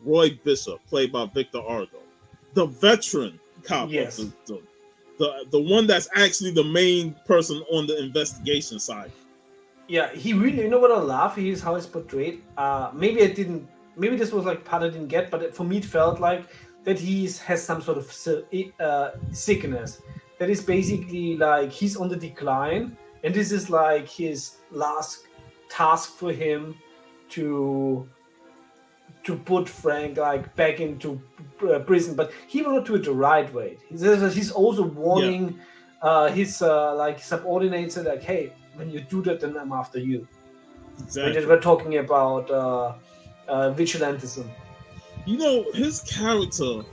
Roy Bishop, played by Victor Argo, the veteran cop. Yes. The one that's actually the main person on the investigation side. Yeah, he really, what I love is how he's portrayed. Maybe this was like part I didn't get, but for me it felt like that he has some sort of sickness. That is basically like he's on the decline, and this is like his last task for him to put Frank like back into prison, but he will not do it the right way. He's also warning his like subordinates like, hey, when you do that, then I'm after you. Exactly. We're talking about vigilantism. His character,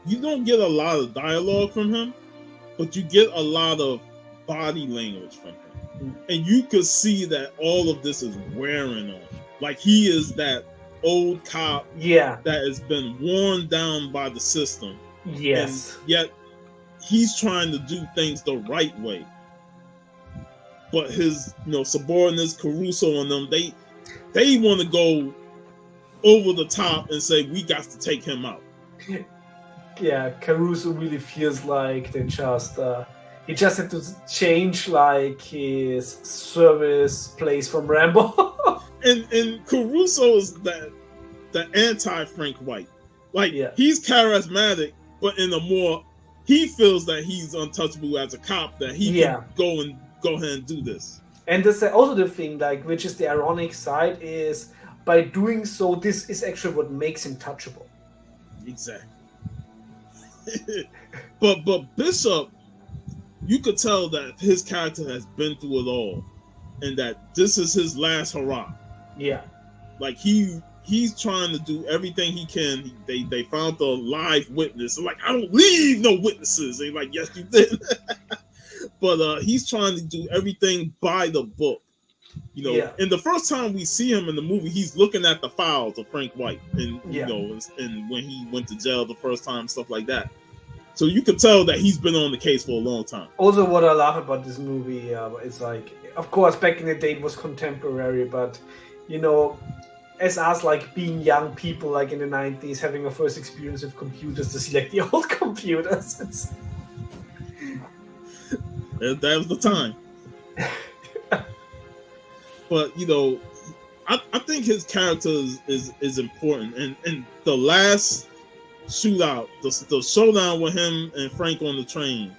you don't get a lot of dialogue from him, but you get a lot of body language from him. And you could see that all of this is wearing on him. Like, he is that old cop that has been worn down by the system. Yes. And yet he's trying to do things the right way. But his subordinates, Caruso and them, they want to go over the top and say, we got to take him out. Yeah, Caruso really feels like they he just had to change like his service place from Rambo. and Caruso is the anti-Frank White. Like, he's charismatic, but he feels that he's untouchable as a cop, that he can go ahead and do this. And that's also the thing, like, which is the ironic side, is by doing so, this is actually what makes him touchable. Exactly. but Bishop, you could tell that his character has been through it all, and that this is his last hurrah. Yeah. Like, he's trying to do everything he can. They found the live witness. Like, I don't leave no witnesses. They're like, yes, you did. But he's trying to do everything by the book. And the first time we see him in the movie, he's looking at the files of Frank White, and and when he went to jail the first time, stuff like that. So you can tell that he's been on the case for a long time. Also, what I love about this movie is like, of course, back in the day it was contemporary, but you know, as us like being young people, like in the 90s, having a first experience with computers, to see like the old computers. That was the time. But you know, I think his character is important, and the last shootout, the showdown with him and Frank on the train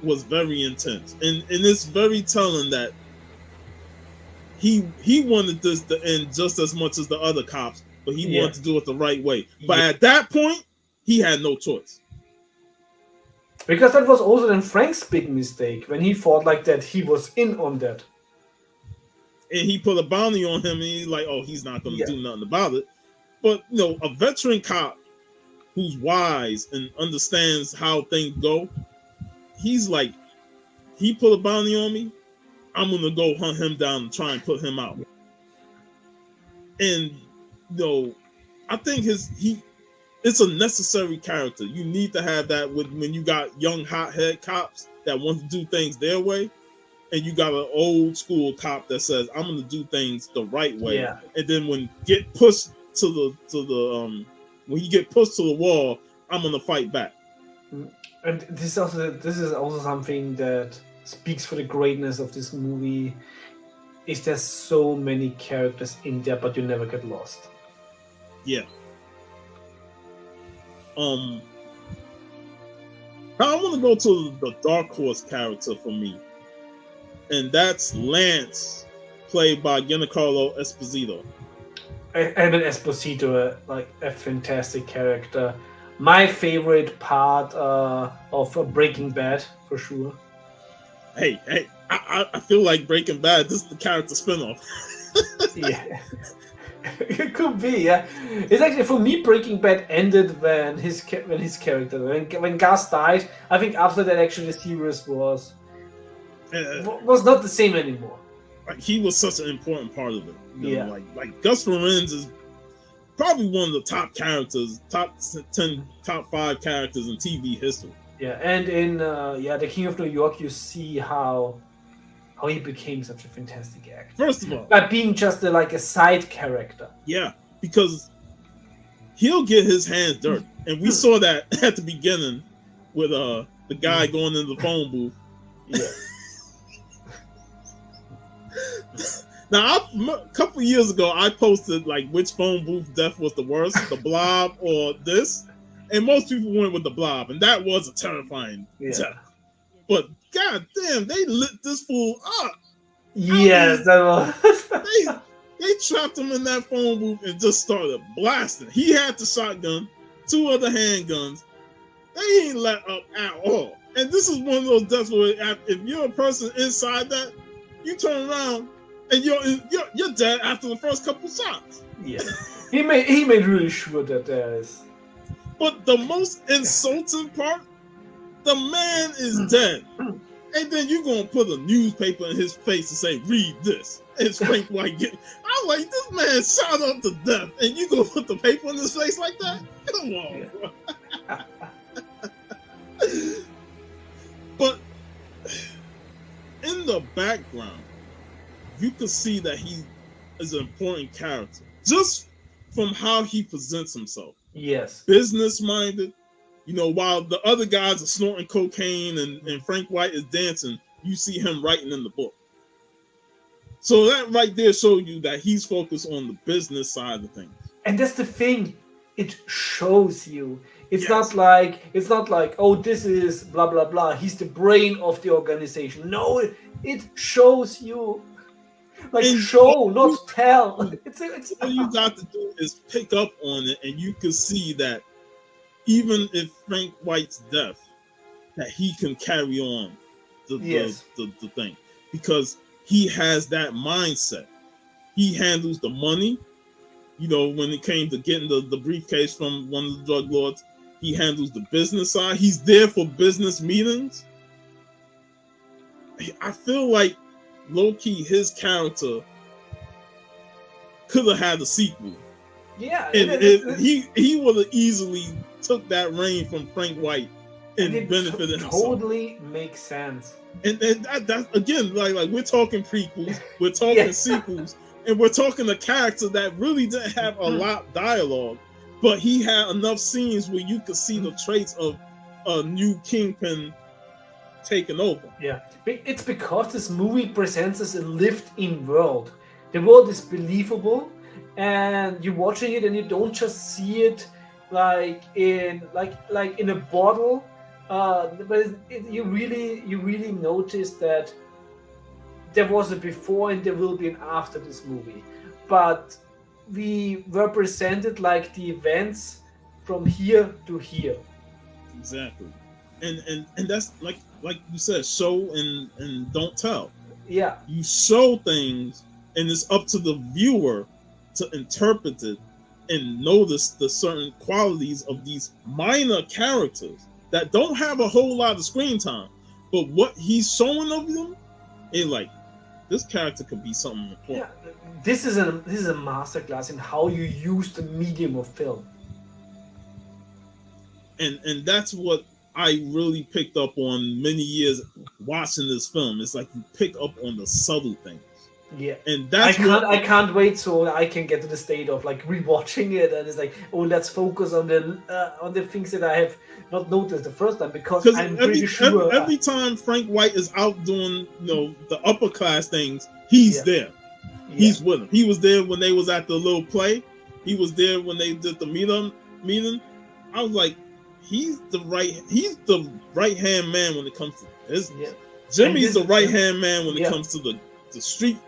was very intense, and it's very telling that he wanted this to end just as much as the other cops, but he wanted to do it the right way. But at that point, he had no choice. Because that was also then Frank's big mistake when he thought like that he was in on that. And he put a bounty on him, and he's like, oh, he's not going to do nothing about it. But, you know, a veteran cop who's wise and understands how things go, he's like, he put a bounty on me, I'm going to go hunt him down and try and put him out. And, you know, I think it's a necessary character. You need to have that when you got young hothead cops that want to do things their way, and you got an old school cop that says, I'm going to do things the right way. Yeah. And then when get pushed when you get pushed to the wall, I'm going to fight back. And this is also something that speaks for the greatness of this movie. Is there's so many characters in there, but you never get lost. Yeah. Now I want to go to the dark horse character for me, and that's Lance, played by Giancarlo Esposito. Evan Esposito, like a fantastic character. My favorite part of Breaking Bad, for sure. Hey, I feel like Breaking Bad, this is the character spinoff. Yeah. It could be, yeah. It's actually, for me, Breaking Bad ended when his character, when Gus died. I think after that, actually, the series was not the same anymore. Like, he was such an important part of it. You know, like Gus Fring is probably one of the top characters, top 10, top 5 characters in TV history. Yeah, and in The King of New York, you see how he became such a fantastic actor. First of all, by being just a side character. Yeah, because he'll get his hands dirty, and we saw that at the beginning with the guy going into the phone booth. Yeah. Now, a couple of years ago, I posted like which phone booth death was the worst, the Blob or this, and most people went with the Blob, and that was a terrifying death. But god damn, they lit this fool up. Yes, that was. They trapped him in that phone booth and just started blasting. He had the shotgun, 2 other handguns. They ain't let up at all. And this is one of those deaths where if you're a person inside that, you turn around and you're dead after the first couple shots. Yeah, he made really sure that there is. But the most insulting part, the man is dead. And then you're going to put a newspaper in his face and say, read this. It's Frank White. I'm like, this man shot up to death, and you going to put the paper in his face like that? Come on, bro. But in the background, you can see that he is an important character. Just from how he presents himself. Yes. Business-minded. You know, while the other guys are snorting cocaine and Frank White is dancing, you see him writing in the book. So that right there shows you that he's focused on the business side of things. And that's the thing. It shows you. It's not like, oh, this is blah, blah, blah. He's the brain of the organization. No, it shows you. Like, and show, not tell. It's all you got to do is pick up on it, and you can see that even if Frank White's death, that he can carry on the thing, because he has that mindset. He handles the money. You know, when it came to getting the briefcase from one of the drug lords, he handles the business side. He's there for business meetings. I feel like low-key his character could have had a sequel. Yeah, and he would have easily took that reign from Frank White and it benefited himself. Totally makes sense. And that again, like we're talking prequels, we're talking sequels, and we're talking a character that really didn't have a lot of dialogue, but he had enough scenes where you could see the traits of a new Kingpin taking over. Yeah, it's because this movie presents us a lived-in world. The world is believable, and you're watching it, and you don't just see it like in a bottle. But you really notice that there was a before and there will be an after this movie. But we were presented like the events from here to here. Exactly, and that's like you said, show and don't tell. Yeah, you show things, and it's up to the viewer to interpret it and notice the certain qualities of these minor characters that don't have a whole lot of screen time, but what he's showing of them, it's like this character could be something important. Yeah, this is a masterclass in how you use the medium of film. And that's what I really picked up on many years watching this film. It's like you pick up on the subtle things. Yeah, and that's I can't wait so I can get to the state of like rewatching it, and it's like, oh, let's focus on the things that I have not noticed the first time, because I'm pretty sure every time Frank White is out doing the upper class things, he's there. Yeah. He's with him. He was there when they was at the little play. He was there when they did the meeting. I was like, he's the right hand man when it comes to business. Yeah. Jimmy's the right hand man when it comes to the street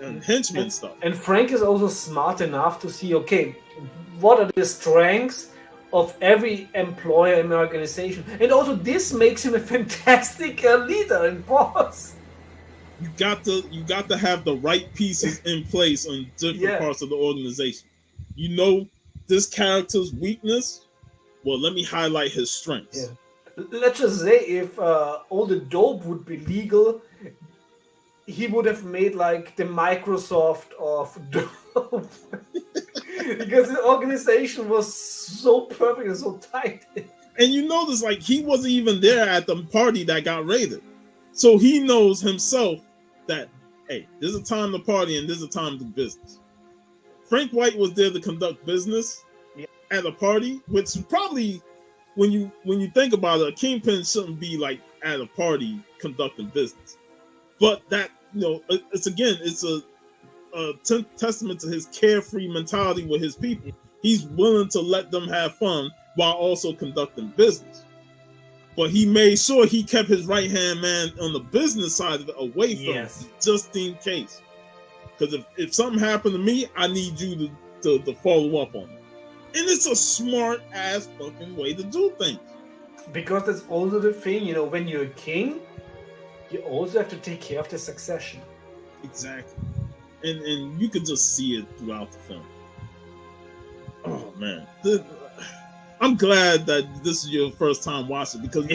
and henchman stuff. And Frank is also smart enough to see, okay, what are the strengths of every employer in the organization, and also this makes him a fantastic leader and boss. You got to have the right pieces in place on different parts of the organization. You know this character's weakness. Well, let me highlight his strengths. Yeah. Let's just say if all the dope would be legal, he would have made like the Microsoft of dope. Because the organization was so perfect and so tight. And you notice, like, he wasn't even there at the party that got raided. So he knows himself that, hey, there's a time to party and there's a time to do business. Frank White was there to conduct business at a party, which probably, when you think about it, a kingpin shouldn't be like at a party conducting business. But that, it's a testament to his carefree mentality with his people. He's willing to let them have fun while also conducting business. But he made sure he kept his right hand man on the business side of it away from him, just in case. Because if something happened to me, I need you to follow up on it. And it's a smart ass fucking way to do things. Because that's also the thing, when you're a king, you also have to take care of the succession. Exactly. And you can just see it throughout the film. Oh man, I'm glad that this is your first time watching, because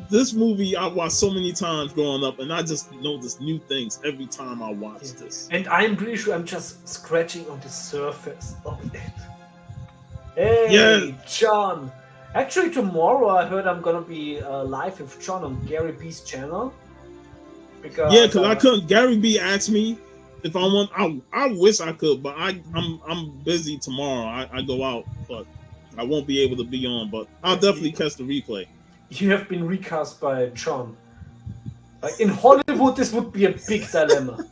this movie I watched so many times growing up, and I just notice new things every time I watch this. And I'm pretty sure I'm just scratching on the surface of it. Hey, John. Actually, tomorrow I heard I'm gonna be live with John on Gary B's channel. Because I couldn't. Gary B asked me if I want. I wish I could, but I'm busy tomorrow. I go out, but I won't be able to be on. But I'll definitely catch the replay. You have been recast by John. Like in Hollywood, this would be a big dilemma.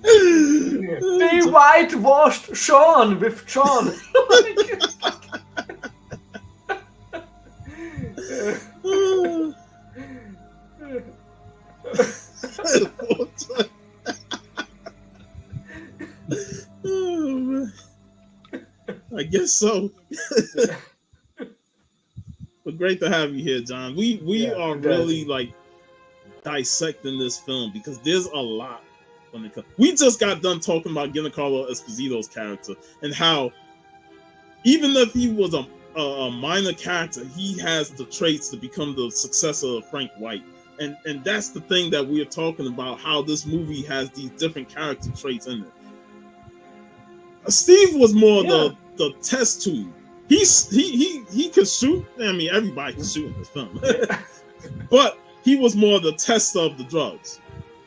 They whitewashed Sean with John. Oh, man. I guess so. But great to have you here, John. We are really like dissecting this film, because there's a lot when it comes. We just got done talking about Giancarlo Esposito's character and how even if he was a minor character, he has the traits to become the successor of Frank White. And that's the thing that we're talking about, how this movie has these different character traits in it. Steve was more the test tube. he could shoot. I mean, everybody can shoot in this film, but he was more the tester of the drugs.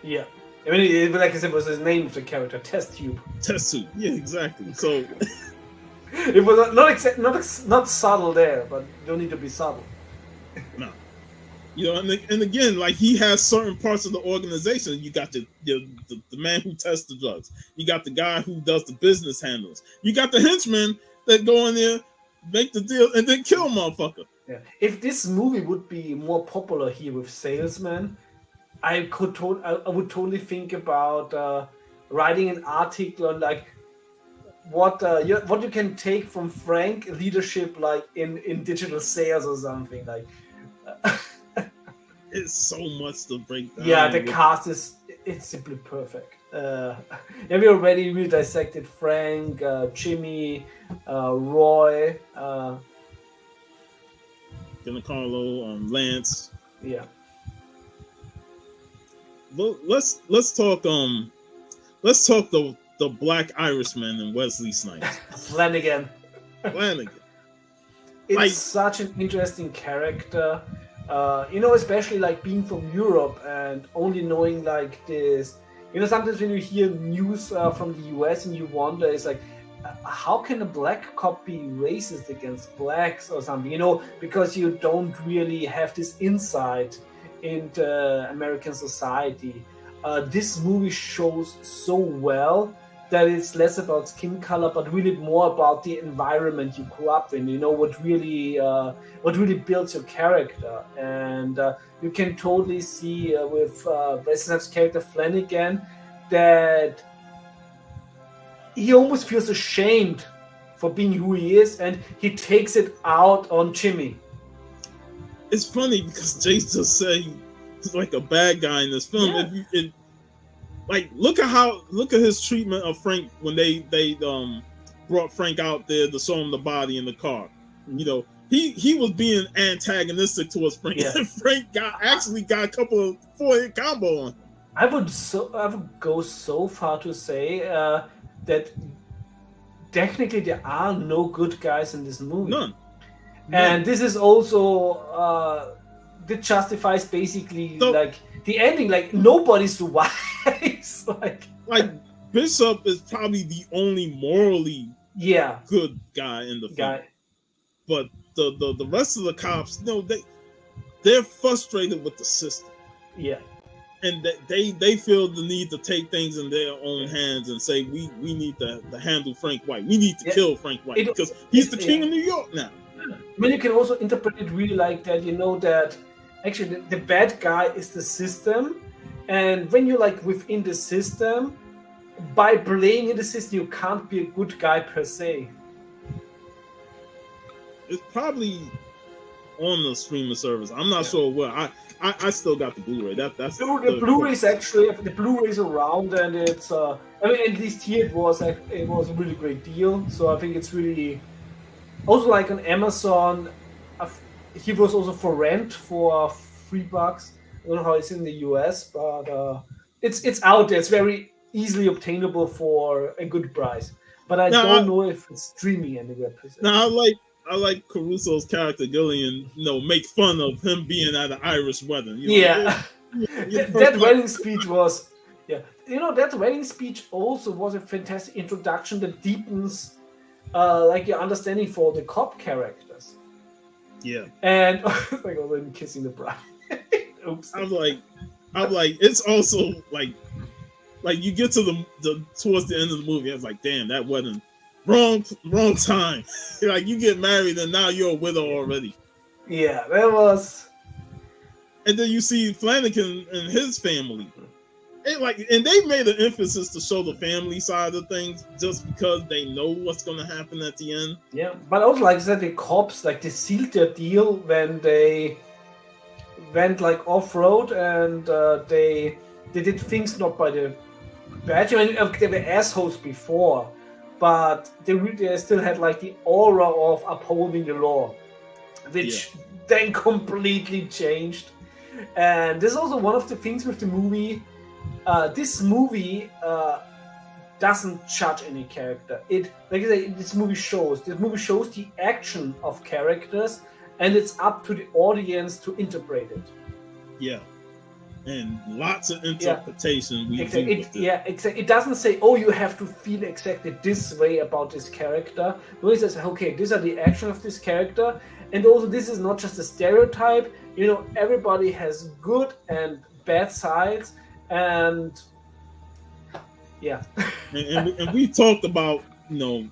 Yeah. I mean, like I said, was his name of the character, Test Tube. Test tube, yeah, exactly. So it was not subtle there, but you don't need to be subtle. No, you know, and again, like he has certain parts of the organization. You got the man who tests the drugs. You got the guy who does the business handles. You got the henchmen that go in there, make the deal, and then kill a motherfucker. Yeah. If this movie would be more popular here with salesmen, I would totally think about writing an article on like what you can take from Frank leadership, like in digital sales or something like. It's so much to break down. Yeah, the cast it's simply perfect. We already dissected Frank, Jimmy, Roy, Giancarlo, Lance. Yeah. Well, let's talk the Black Irishman and Wesley Snipes. Flanagan. It's such an interesting character. Especially like being from Europe and only knowing like this. Sometimes when you hear news from the US and you wonder, it's like, how can a black cop be racist against blacks or something? Because you don't really have this insight into American society. This movie shows so well that it's less about skin color, but really more about the environment you grew up in. What really builds your character, and you can totally see with Wesley Snipes' character Flanagan that he almost feels ashamed for being who he is, and he takes it out on Jimmy. It's funny because Jay just said he's like a bad guy in this film. Yeah. Look at his treatment of Frank when they brought Frank out there to show him the body in the car. He was being antagonistic towards Frank. Yeah. Frank got a couple of 4-hit combo on. I would go so far to say that technically there are no good guys in this movie. None. And this is also that justifies basically like the ending. Like nobody survives. like Bishop is probably the only morally good guy in the film. But the rest of the cops, they're frustrated with the system. Yeah. And they feel the need to take things in their own hands and say we need to handle Frank White. We need to kill Frank White because he's the king of New York now. I mean, you can also interpret it really like that. That actually the bad guy is the system, and when you're like within the system, by playing in the system, you can't be a good guy per se. It's probably on the streaming service. I'm not sure where. I still got the Blu-ray. That's the Blu-ray's actually the Blu-ray's around, and it's at least here it was a really great deal. So I think it's really also like on Amazon. He was also for rent for $3. I don't know how it's in the US, but it's out there. It's very easily obtainable for a good price. But I don't know if it's streaming anywhere. Now I like Caruso's character Gillian, make fun of him being at an Irish wedding. That wedding speech was, that wedding speech also was a fantastic introduction that deepens, your understanding for the cop characters. Yeah, and like also him kissing the bride. Oops. I'm like, it's also like you get to the towards the end of the movie, I was like, damn, that wedding. Wrong time. Like you get married and now you're a widow already. Yeah, that was. And then you see Flanagan and his family, and they made an emphasis to show the family side of things just because they know what's going to happen at the end. Yeah, but also like I said, the cops they sealed their deal when they went off road and they did things not by the badge. I mean, they were assholes before. But they still had the aura of upholding the law, which then completely changed. And this is also one of the things with the movie. This movie doesn't judge any character. It, like I say, this movie shows the action of characters, and it's up to the audience to interpret it. Yeah. And lots of interpretation we do Exactly. with it. Yeah, exactly. It doesn't say, "Oh, you have to feel exactly this way about this character." No, it says, "Okay, these are the action of this character, and also this is not just a stereotype. You know, everybody has good and bad sides, and yeah." and we talked about, you know,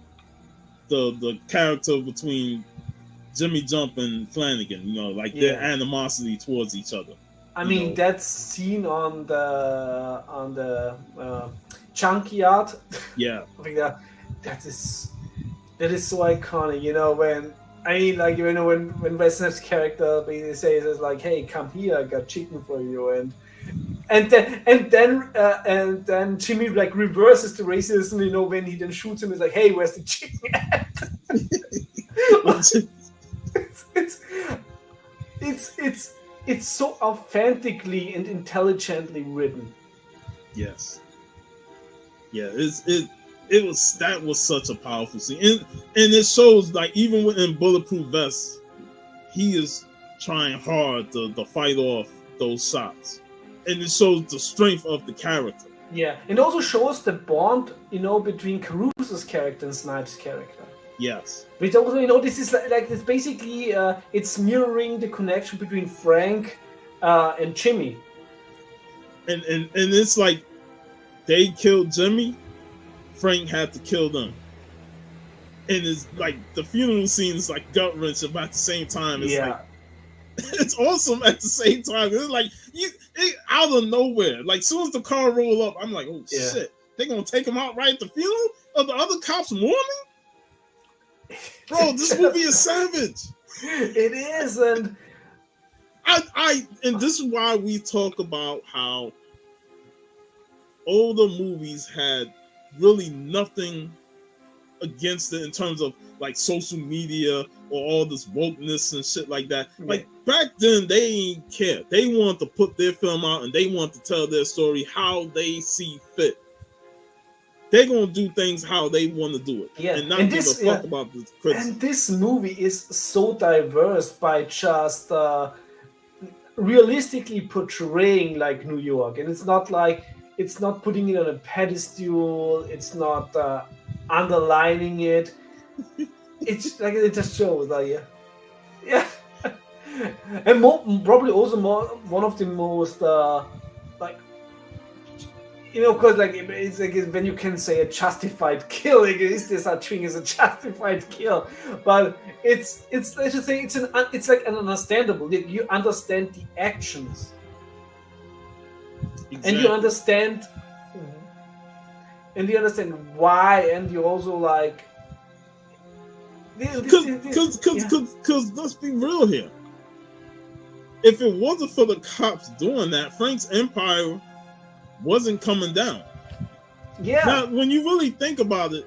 the character between Jimmy Jump and Flanagan. You know, like their animosity towards each other. I mean, that scene on the junkyard. Yeah. I think that is so iconic. You know, when when Wesley Snipes' character basically says like, "Hey, come here, I got chicken for you," and then Jimmy like reverses the racism. You know, when he then shoots him, it's like, "Hey, where's the chicken at?" It's so authentically and intelligently written. Yes. Yeah, it was such a powerful scene, and it shows like even within Bulletproof Vest, he is trying hard to fight off those shots, and it shows the strength of the character. Yeah, and also shows the bond, you know, between Caruso's character and Snipes' character. Yes. But also, you know, this is like it's basically it's mirroring the connection between Frank and Jimmy. And it's like they killed Jimmy, Frank had to kill them. And it's like the funeral scene is like gut wrenching, but at the same time, it's like it's awesome at the same time. It's like out of nowhere. Like as soon as the car roll up, I'm like, oh shit, they're gonna take him out right at the funeral of the other cops mourning? Bro, this movie is savage. It is, and and this is why we talk about how older movies had really nothing against it in terms of like social media or all this wokeness and shit like that. Like back then, they didn't care. They wanted to put their film out and they want to tell their story how they see fit. They're gonna do things how they want to do it, and not give a fuck about the criticism. And this movie is so diverse by just realistically portraying like New York, and it's not putting it on a pedestal. It's not underlining it. It's like it just shows like and probably also one of the most like. You know, because like it's like when you can say a justified kill, like, is there such thing as a justified kill? But it's let's just say it's like an understandable. You understand the actions, and you understand why, and you also like because let's be real here. If it wasn't for the cops doing that, Frank's empire wasn't coming down. Yeah. Now, when you really think about it,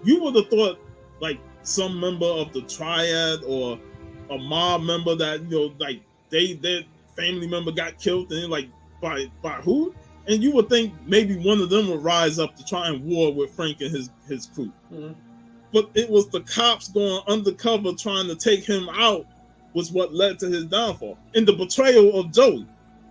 you would have thought like some member of the triad or a mob member that, you know, like their family member got killed, and like by who? And you would think maybe one of them would rise up to try and war with Frank and his crew. Mm-hmm. But it was the cops going undercover trying to take him out was what led to his downfall. And the betrayal of Joey.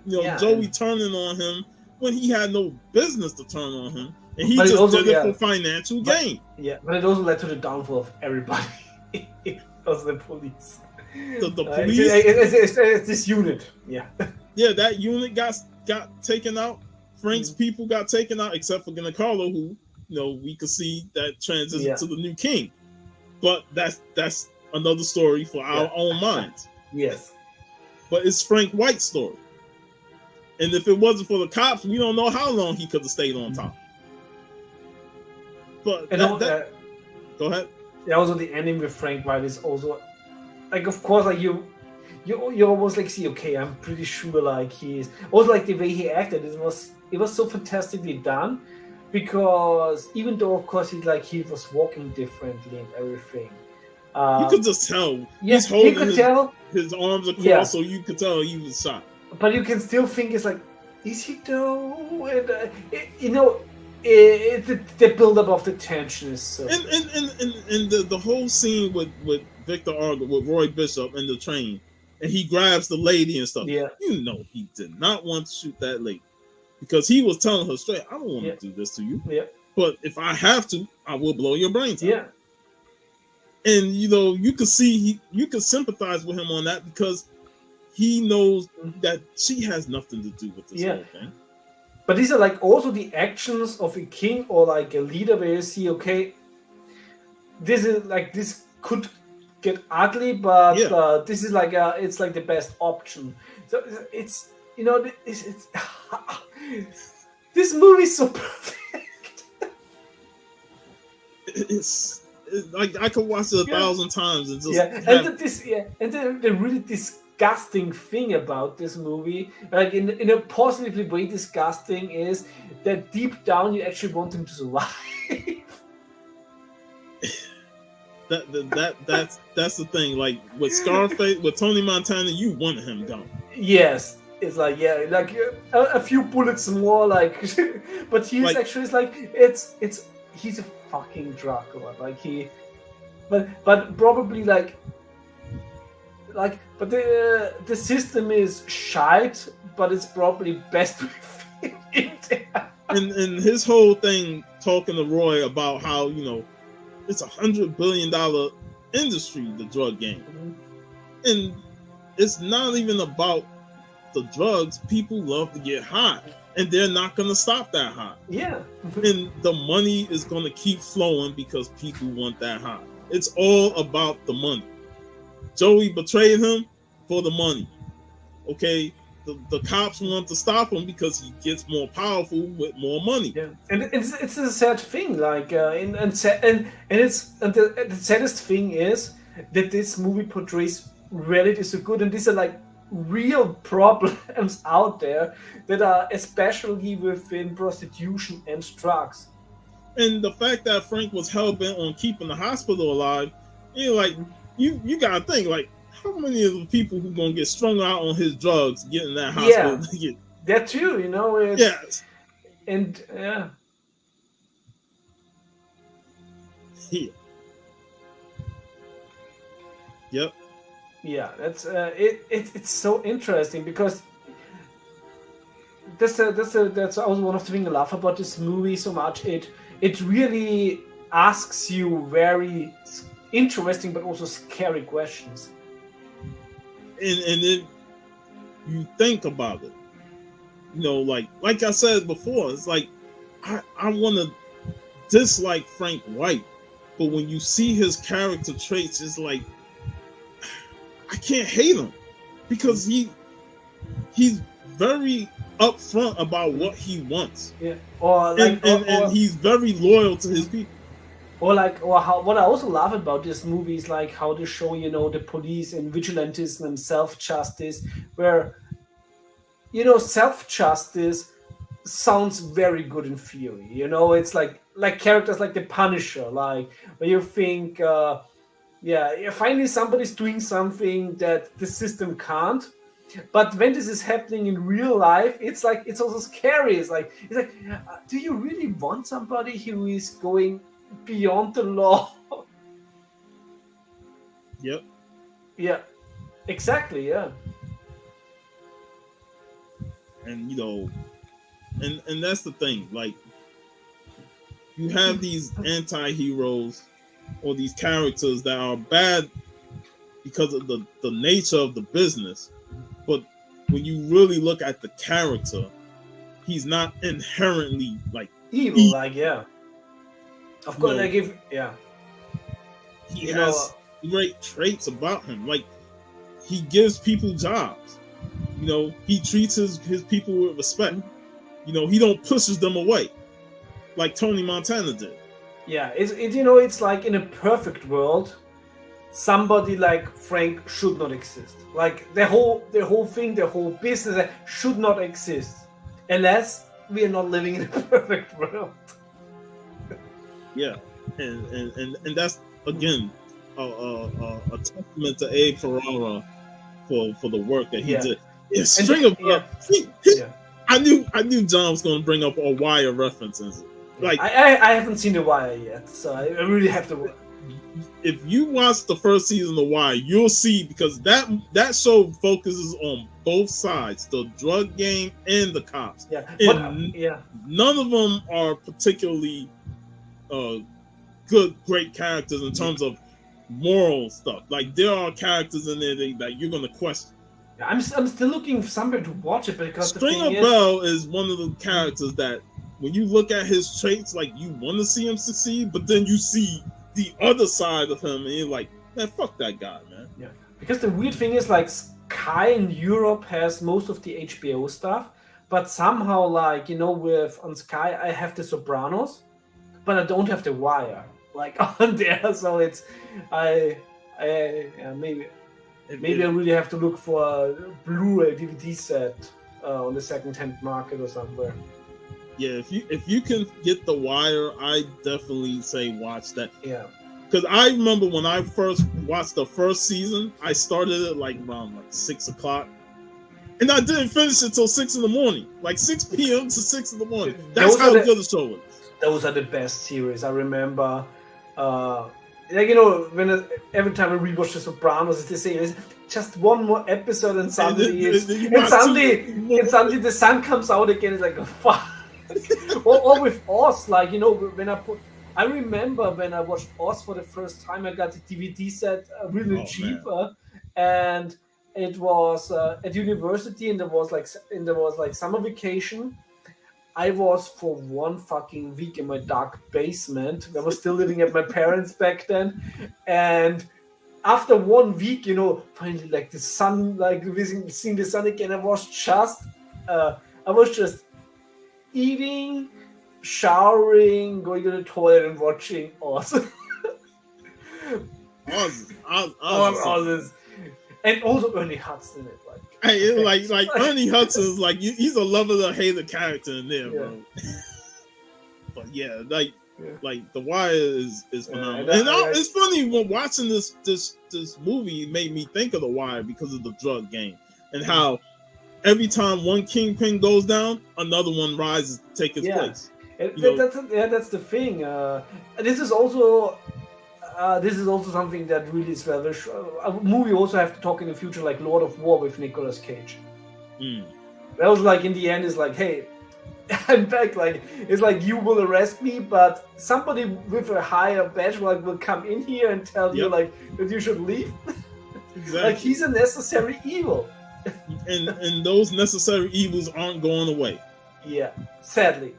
You know, Joey turning on him when he had no business to turn on him, and he just did it for financial gain. Yeah, but it also led to the downfall of everybody. It was the police. The police. It's this unit. Yeah. Yeah, that unit got taken out. Frank's people got taken out, except for Giancarlo, who, you know, we could see that transition to the new king. But that's another story for our own minds. Yes. But it's Frank White's story. And if it wasn't for the cops, we don't know how long he could have stayed on top. But go ahead. Yeah, also the ending with Frank White is also like, of course, like you almost like see, okay, I'm pretty sure like he is. Also, like the way he acted, it was so fantastically done, because even though of course he was walking differently and everything, you could just tell. Yes, he's holding his arms across, so you could tell he was shot. But you can still think it's like, is he though? And, you know, the build-up of the tension is so and the whole scene with Victor Argo, with Roy Bishop in the train, and he grabs the lady and stuff. Yeah. You know he did not want to shoot that lady because he was telling her straight, I don't want to do this to you. Yeah. But if I have to, I will blow your brains out. Yeah. And you can see you can sympathize with him on that because he knows that she has nothing to do with this whole thing. But these are like also the actions of a king or like a leader where you see, okay, this could get ugly, but this is like it's like the best option. So it's it's this movie is so perfect. It's like I could watch it 1,000 times and just and the really disgusting thing about this movie, like in a positively way disgusting, is that deep down you actually want him to survive. That's the thing. Like with Scarface, with Tony Montana, you want him gone. Yes, it's like a few bullets more, like, but he's like, actually he's a fucking Dracula. Like but probably like but the system is shite, but it's probably best with him in there. And his whole thing talking to Roy about how it's $100 billion industry, the drug game, and it's not even about the drugs. People love to get high, and they're not going to stop that high. Yeah, and the money is going to keep flowing because people want that high. It's all about the money. Joey betrayed him for the money. Okay, the cops want to stop him because he gets more powerful with more money. Yeah, and it's a sad thing. Like and the saddest thing is that this movie portrays reality so good, and these are like real problems out there that are especially within prostitution and drugs. And the fact that Frank was hell-bent on keeping the hospital alive, you gotta think, like, how many of the people who gonna get strung out on his drugs get in that hospital? Yeah, that too, it's, yes. And Yep. Yeah, that's it's so interesting because that's also one of the things I love about this movie so much. It really asks you very interesting but also scary questions. And then you think about it, like I said before, it's like I want to dislike Frank White, but when you see his character traits, it's like I can't hate him because he's very upfront about what he wants. Yeah, and he's very loyal to his people. What I also love about this movie is like how they show the police and vigilantism and self-justice, where self-justice sounds very good in theory. It's like characters like the Punisher, like where you think finally somebody's doing something that the system can't. But when this is happening in real life, it's also scary. It's like do you really want somebody who is going beyond the law? Yep. Yeah. Exactly. Yeah. And and that's the thing. Like, you have these anti-heroes or these characters that are bad because of the nature of the business. But when you really look at the character, he's not inherently like evil. Like, yeah. Of course, he has great traits about him. Like, he gives people jobs. He treats his people with respect. He don't pushes them away like Tony Montana did. Yeah, it's like in a perfect world, somebody like Frank should not exist. Like the whole thing, the whole business should not exist unless we are not living in a perfect world. Yeah, and that's again a testament to Abe Ferrara for the work that he did. I knew John was going to bring up a Wire references. Like I haven't seen The Wire yet, so I really have to. If you watch the first season of The Wire, you'll see, because that show focuses on both sides, the drug game and the cops. Yeah, and yeah, none of them are particularly great characters in terms of moral stuff. Like there are characters in there that you're gonna question. I'm still looking for somebody to watch it, because Stringer Bell is one of the characters that when you look at his traits, like you want to see him succeed, but then you see the other side of him and you're like, man, fuck that guy, man. Yeah, because the weird thing is, like, Sky in Europe has most of the HBO stuff, but somehow, like, with on Sky I have The Sopranos, but I don't have The Wire, like, on there. So it's maybe I really have to look for a Blu-ray DVD set on the second-hand market or somewhere. Yeah, if you can get The Wire, I definitely say watch that. Yeah, because I remember when I first watched the first season, I started it like around 6 o'clock, and I didn't finish it till 6 in the morning, like 6 p.m. to 6 in the morning. That's how good the show was. Those are the best series. I remember, every time I rewatch The Sopranos, they say it's just one more episode, and suddenly the sun comes out again. It's like, oh, fuck. or with Oz, like, I remember when I watched Oz for the first time, I got the DVD set really cheaper, and it was at university, and there was like summer vacation. I was for one fucking week in my dark basement. I was still living at my parents back then, and after 1 week, finally, like, the sun, like seeing the sun again, I was just eating, showering, going to the toilet, and watching Oz. Oz. And also Ernie Hudson in it, like Ernie Hudson is like, he's a lover or hater character in there, bro. But yeah, like The Wire is phenomenal. It's funny when watching this movie, it made me think of The Wire because of the drug game and how every time one kingpin goes down, another one rises to take his place. That's the thing. This is also something that really is rather. A movie also have to talk in the future, like Lord of War with Nicolas Cage. That was like, in the end, is like, hey, I'm back. Like, it's like, you will arrest me, but somebody with a higher badge will come in here and tell you like that you should leave. Exactly. Like, he's a necessary evil. and those necessary evils aren't going away. Yeah, sadly.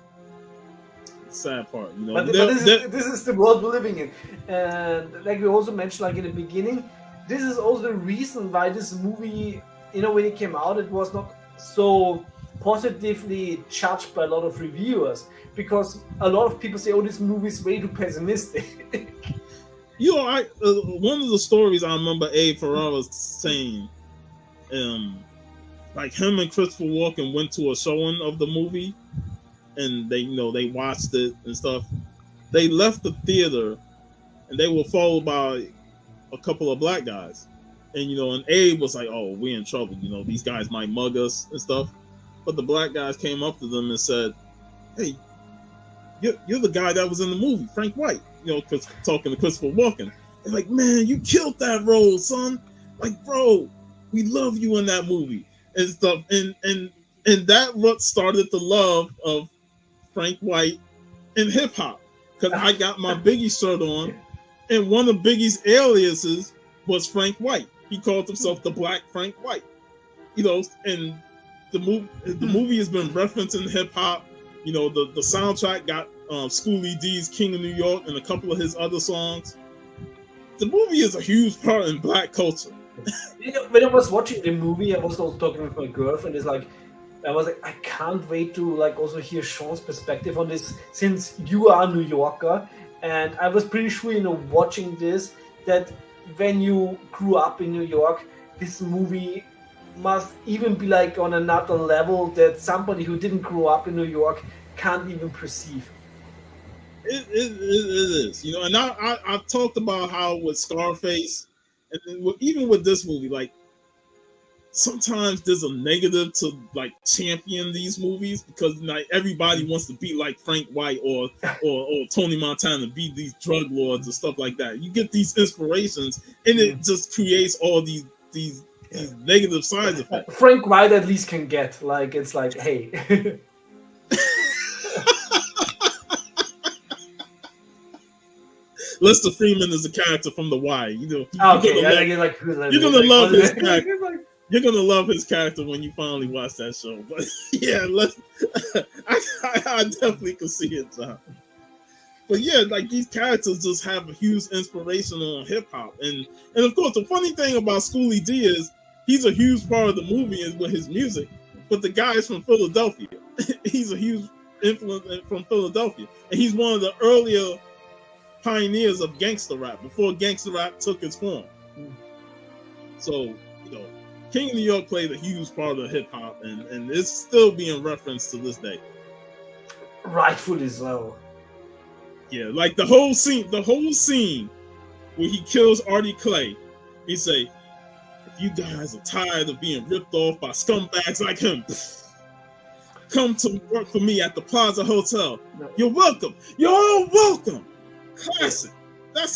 Sad part, But this is the world we're living in, and like we also mentioned, like in the beginning, this is also the reason why this movie, when it came out, it was not so positively judged by a lot of reviewers, because a lot of people say, "Oh, this movie is way too pessimistic." One of the stories I remember Abe Ferrara was saying, like him and Christopher Walken went to a showing of the movie. And they watched it and stuff. They left the theater, and they were followed by a couple of black guys. And Abe was like, "Oh, we're in trouble. These guys might mug us and stuff." But the black guys came up to them and said, "Hey, you're the guy that was in the movie, Frank White." Talking to Christopher Walken. They're like, "Man, you killed that role, son. Like, bro, we love you in that movie and stuff." And that what started the love of Frank White in hip hop, because I got my Biggie shirt on, and one of Biggie's aliases was Frank White. He called himself the Black Frank White. And the movie has been referenced in hip hop. The soundtrack got Schoolie D's "King of New York" and a couple of his other songs. The movie is a huge part in black culture. When I was watching the movie, I was also talking with my girlfriend. It's like, I was like, I can't wait to also hear Sean's perspective on this, since you are a New Yorker, and I was pretty sure watching this, that when you grew up in New York, this movie must even be like on another level that somebody who didn't grow up in New York can't even perceive. It is, and I've talked about how with Scarface, and even with this movie, like, sometimes there's a negative to like champion these movies because like everybody wants to be like Frank White or Tony Montana, be these drug lords and stuff like that. You get these inspirations, and it just creates all these negative side effects. Frank White at least can get like it's like, hey. Lester Freeman is a character from The Wire. You know, you're gonna love his character. You're gonna love his character when you finally watch that show. But yeah, I definitely can see it, John. But yeah, like these characters just have a huge inspiration on hip hop, and of course the funny thing about Schoolie D is he's a huge part of the movie with his music. But the guy is from Philadelphia. He's a huge influence from Philadelphia, and he's one of the earlier pioneers of gangster rap before gangster rap took its form. So, you know, King of New York played a huge part of hip hop, and it's still being referenced to this day. Rightfully so. Yeah, like the whole scene where he kills Artie Clay, he say, if you guys are tired of being ripped off by scumbags like him, come to work for me at the Plaza Hotel. You're welcome. You're all welcome. Classic. That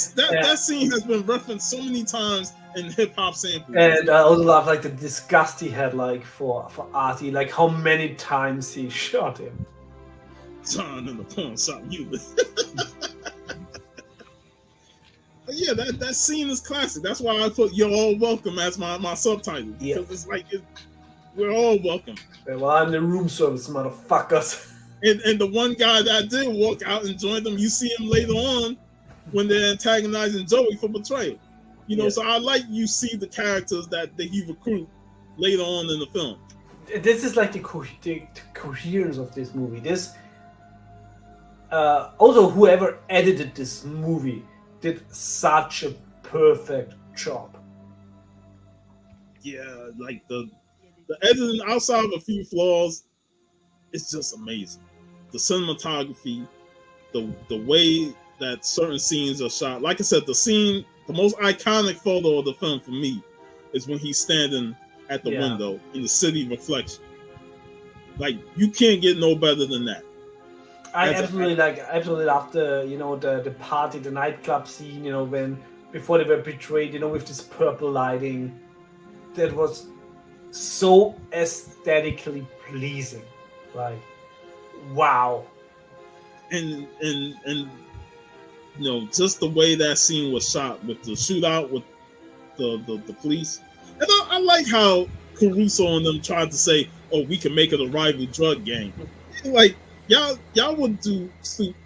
scene has been referenced so many times in hip hop samples. And I also love like the disgust he had like for Artie, like how many times he shot him. John in the pawn shop, you. Yeah, that scene is classic. That's why I put "You're all welcome" as my subtitle because it's like we're all welcome. Well, I'm the room service, motherfuckers. And the one guy that did walk out and join them, you see him later on when they're antagonizing Joey for betrayal. You know, so I like you see the characters that he recruit later on in the film. This is like the coherence of this movie. This also whoever edited this movie did such a perfect job. Yeah, like the editing outside of a few flaws, it's just amazing. The cinematography, the way that certain scenes are shot. Like I said, the most iconic photo of the film for me is when he's standing at the window in the city reflection. Like you can't get no better than that. I absolutely love the party, the nightclub scene, before they were betrayed, with this purple lighting. That was so aesthetically pleasing. Like, wow. And just the way that scene was shot with the shootout with the police. And I like how Caruso and them tried to say, oh, we can make it a rival drug gang. Like, y'all would do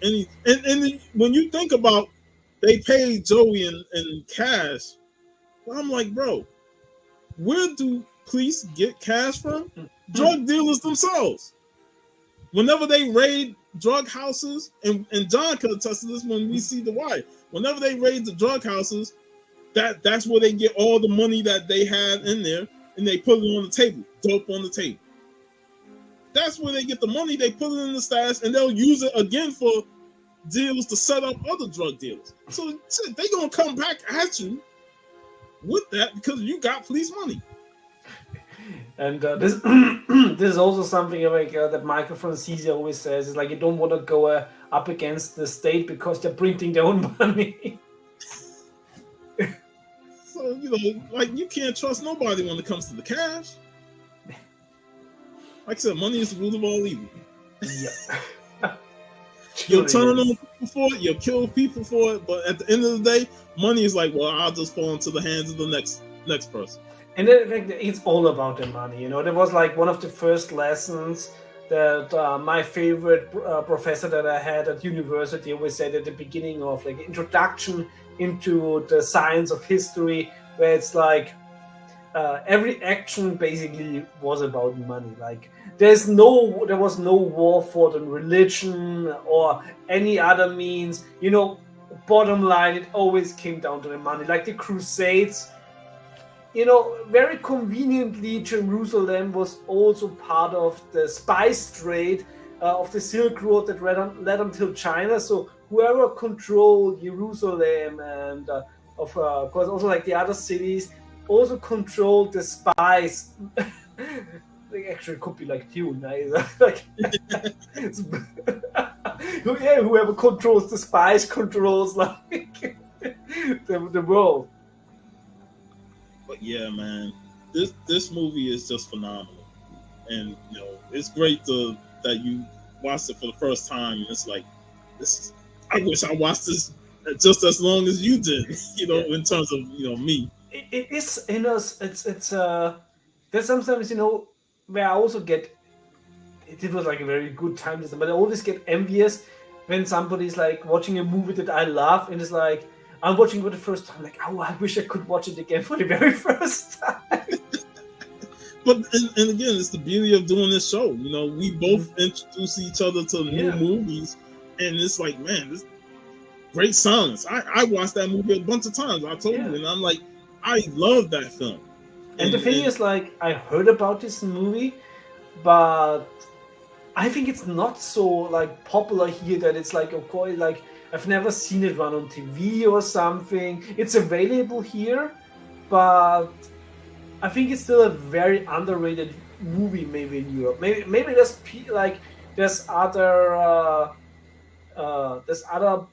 any and when you think about they paid Joey and cash, well, I'm like, bro, where do police get cash from? Drug dealers themselves. Whenever they raid drug houses, and John could attest to this when we see The Wire, whenever they raid the drug houses, that's where they get all the money that they had in there, and they put it on the table, dope on the table. That's where they get the money. They put it in the stash, and they'll use it again for deals to set up other drug dealers. So they're going to come back at you with that because you got police money. And this is also something like that Michael Francese always says, is like you don't want to go up against the state because they're printing their own money. So, like you can't trust nobody when it comes to the cash. Like I said, money is the root of all evil. Yeah. You'll turn on people for it, you'll kill people for it, but at the end of the day, money is like, well, I'll just fall into the hands of the next person. And then it's all about the money, There was like one of the first lessons that my favorite professor that I had at university always said at the beginning of like introduction into the science of history, where it's like every action basically was about money. Like there was no war fought on religion or any other means. Bottom line, it always came down to the money. Like the Crusades, very conveniently, Jerusalem was also part of the spice trade of the Silk Road that led until China. So whoever controlled Jerusalem and of course also like the other cities, also controlled the spies. They actually could be like Dune, like whoever controls the spies controls like the world. But yeah, man, this movie is just phenomenal, and it's great that you watched it for the first time. And it's like this. I wish I watched this just as long as you did. In terms of me. It is it's there's sometimes where I also get it was like a very good time, but I always get envious when somebody's like watching a movie that I love and it's like I'm watching for the first time, like, oh, I wish I could watch it again for the very first time. But and again, it's the beauty of doing this show. We both introduce each other to new movies, and it's like, man, this great silence. I watched that movie a bunch of times. I told you, and I'm like, I love that film. And the thing is, like, I heard about this movie, but I think it's not so like popular here that it's like, of course, like I've never seen it run on TV or something. It's available here, but I think it's still a very underrated movie. Maybe in Europe, maybe there's other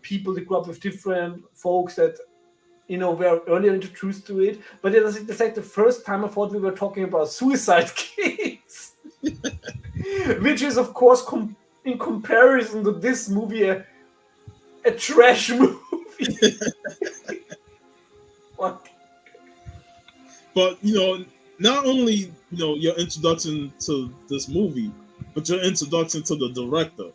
people that grew up with different folks that were earlier introduced to it. But it's like the first time I thought we were talking about Suicide Kings. Which is, of course, in comparison to this movie, a trash movie. What? But not only your introduction to this movie, but your introduction to the director.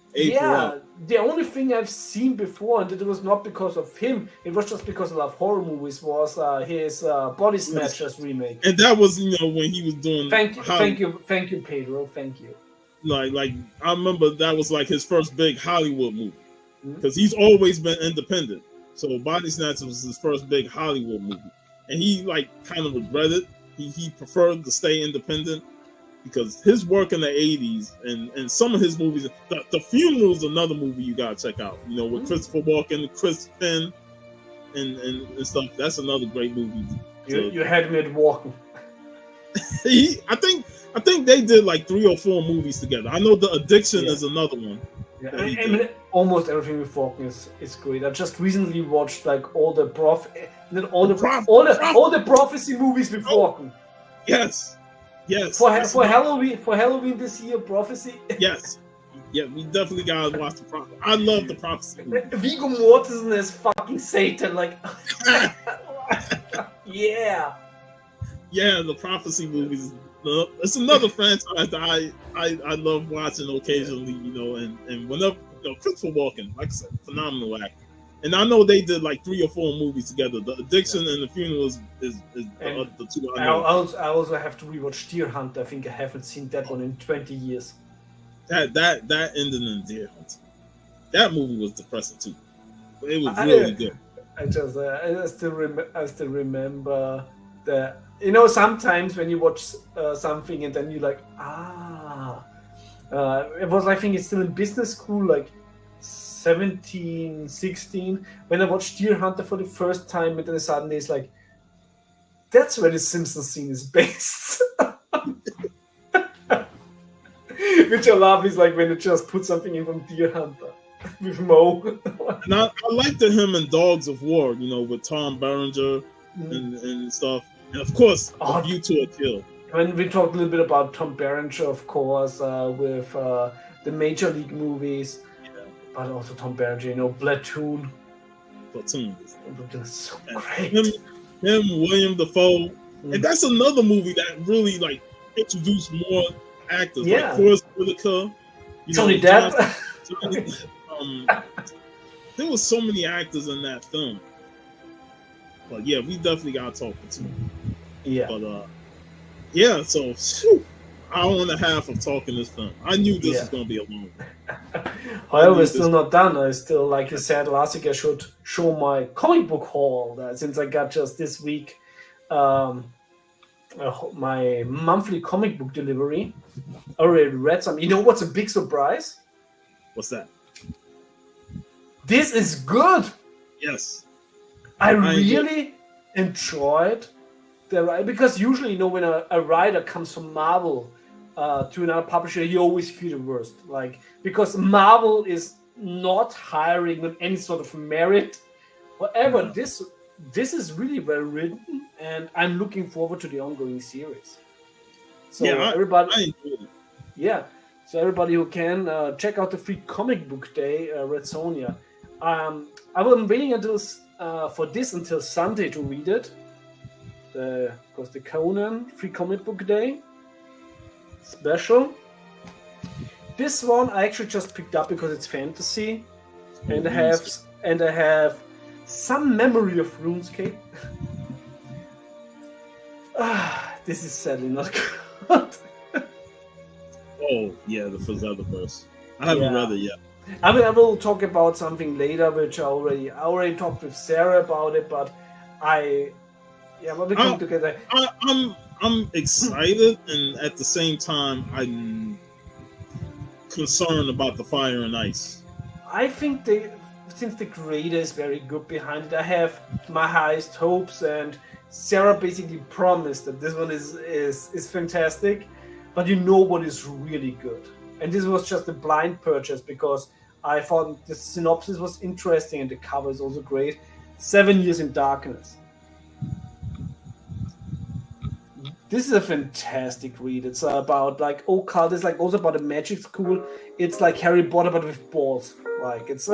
The only thing I've seen before, and it was not because of him, it was just because I love horror movies, was his Body Snatchers remake. And that was when he was doing. Thank you, Pedro. Thank you. Like I remember that was like his first big Hollywood movie, because he's always been independent. So Body Snatchers was his first big Hollywood movie, and he like kind of regretted. He preferred to stay independent because his work in the 80s and some of his movies. The Funeral is another movie you gotta check out. With Christopher Walken, Chris Penn, and stuff. That's another great movie. You had me at Walken. I think they did like 3 or 4 movies together. I know The Addiction is another one. Yeah, I mean, almost everything with Walken is great. I just recently watched like all the prophecy movies with Walken. Yes. For Halloween this year, Prophecy. Yes. Yeah, we definitely gotta watch the Prophecy. I love the Prophecy movie. Viggo Mortensen as fucking Satan, like. Yeah. Yeah, the Prophecy movies. It's another franchise that I love watching occasionally, and whenever Christopher Walken, like I said, phenomenal actor. And I know they did like 3 or 4 movies together. The Addiction and The Funeral is the two I know. I also have to rewatch Deer Hunter. I think I haven't seen that one in 20 years. That ended in Deer Hunter. That movie was depressing too. But it was really good. I still remember that. Sometimes when you watch something and then you're like, it was, I think it's still in business school, like 17, 16, when I watched Deer Hunter for the first time, and then suddenly it's like, that's where the Simpsons scene is based. Which I love is like when they just put something in from Deer Hunter with Mo. And I liked him in Dogs of War, with Tom Berenger and stuff. And of course, A View to a Kill. When we talked a little bit about Tom Berenger, of course, with the Major League movies, but also Tom Berenger, Platoon. That's so great. Him, William Dafoe, and that's another movie that really like introduced more actors, like Forrest Whitaker, Johnny Depp. There was so many actors in that film. But yeah, we definitely gotta talk to him. Yeah. But so hour and a half of talking this film. I knew this was gonna be a long one. However, it's still not done. I still, like you said last week, I should show my comic book haul. Since I got just this week my monthly comic book delivery. I already read some. You know what's a big surprise? What's that? This is good. Yes. I really enjoyed because usually, when a writer comes from Marvel to another publisher, you always feel the worst. Like, because Marvel is not hiring on any sort of merit. However, this is really well written, and I'm looking forward to the ongoing series. So everybody, I enjoyed it. Yeah, so everybody who can check out the free comic book day, Red Sonja. I was waiting until Sunday to read it. Because the Conan free comic book day special. This one I actually just picked up because it's fantasy, and I have some memory of RuneScape. This is sadly not good. Oh yeah, the Fazadaverse. I haven't read it yet. I mean, I will talk about something later, which I already talked with Sarah about it, but we come together. I'm excited, and at the same time, I'm concerned about the Fire and Ice. I think since the creator is very good behind it, I have my highest hopes, and Sarah basically promised that this one is fantastic, but what is really good. And this was just a blind purchase because I thought the synopsis was interesting and the cover is also great. 7 Years in Darkness. This is a fantastic read. It's about occult. It's also about a magic school. It's like Harry Potter but with balls. It's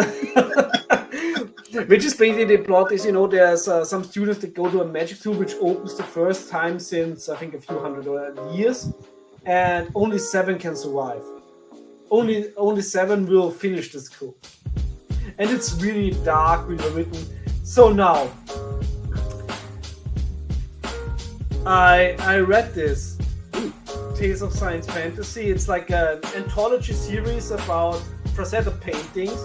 which is basically the plot is there's some students that go to a magic school which opens the first time since I think a few hundred years, and only 7 can survive. Only 7 will finish the school, and it's really dark, really written. So now. I read this Tales of Science Fantasy. It's like an anthology series about Frazetta paintings.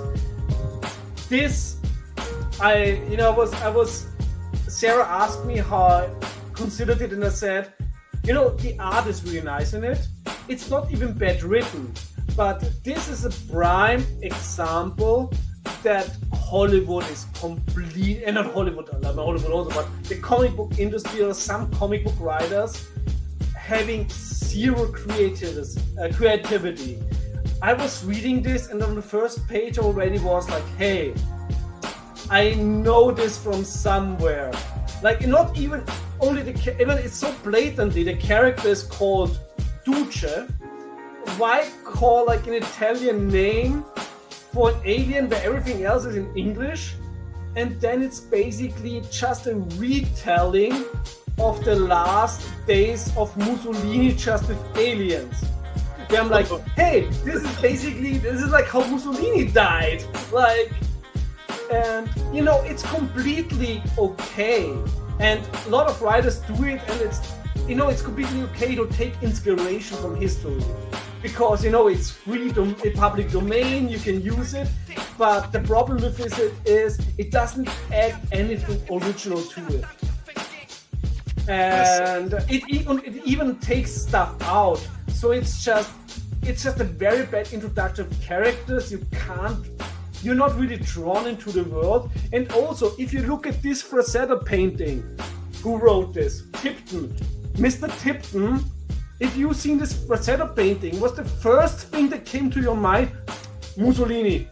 Sarah asked me how I considered it, and I said, the art is really nice in it. It's not even bad written, but this is a prime example that Hollywood is complete, and not Hollywood, Hollywood also, but the comic book industry or some comic book writers having zero creativity. I was reading this, and on the first page already was like, hey, I know this from somewhere. Not even only even it's so blatantly the character is called Duce. Why call an Italian name for an alien where everything else is in English? And then it's basically just a retelling of the last days of Mussolini just with aliens. Where I'm like, hey, this is like how Mussolini died. And it's completely okay. And a lot of writers do it, and it's completely okay to take inspiration from history. Because it's free, public domain, you can use it, but the problem with this is it doesn't add anything original to it, and it even takes stuff out. So it's just a very bad introduction of characters. You're not really drawn into the world. And also, if you look at this Frazetta painting, who wrote this? Tipton, Mr. Tipton. If you've seen this Frazetta painting, what's the first thing that came to your mind? Mussolini.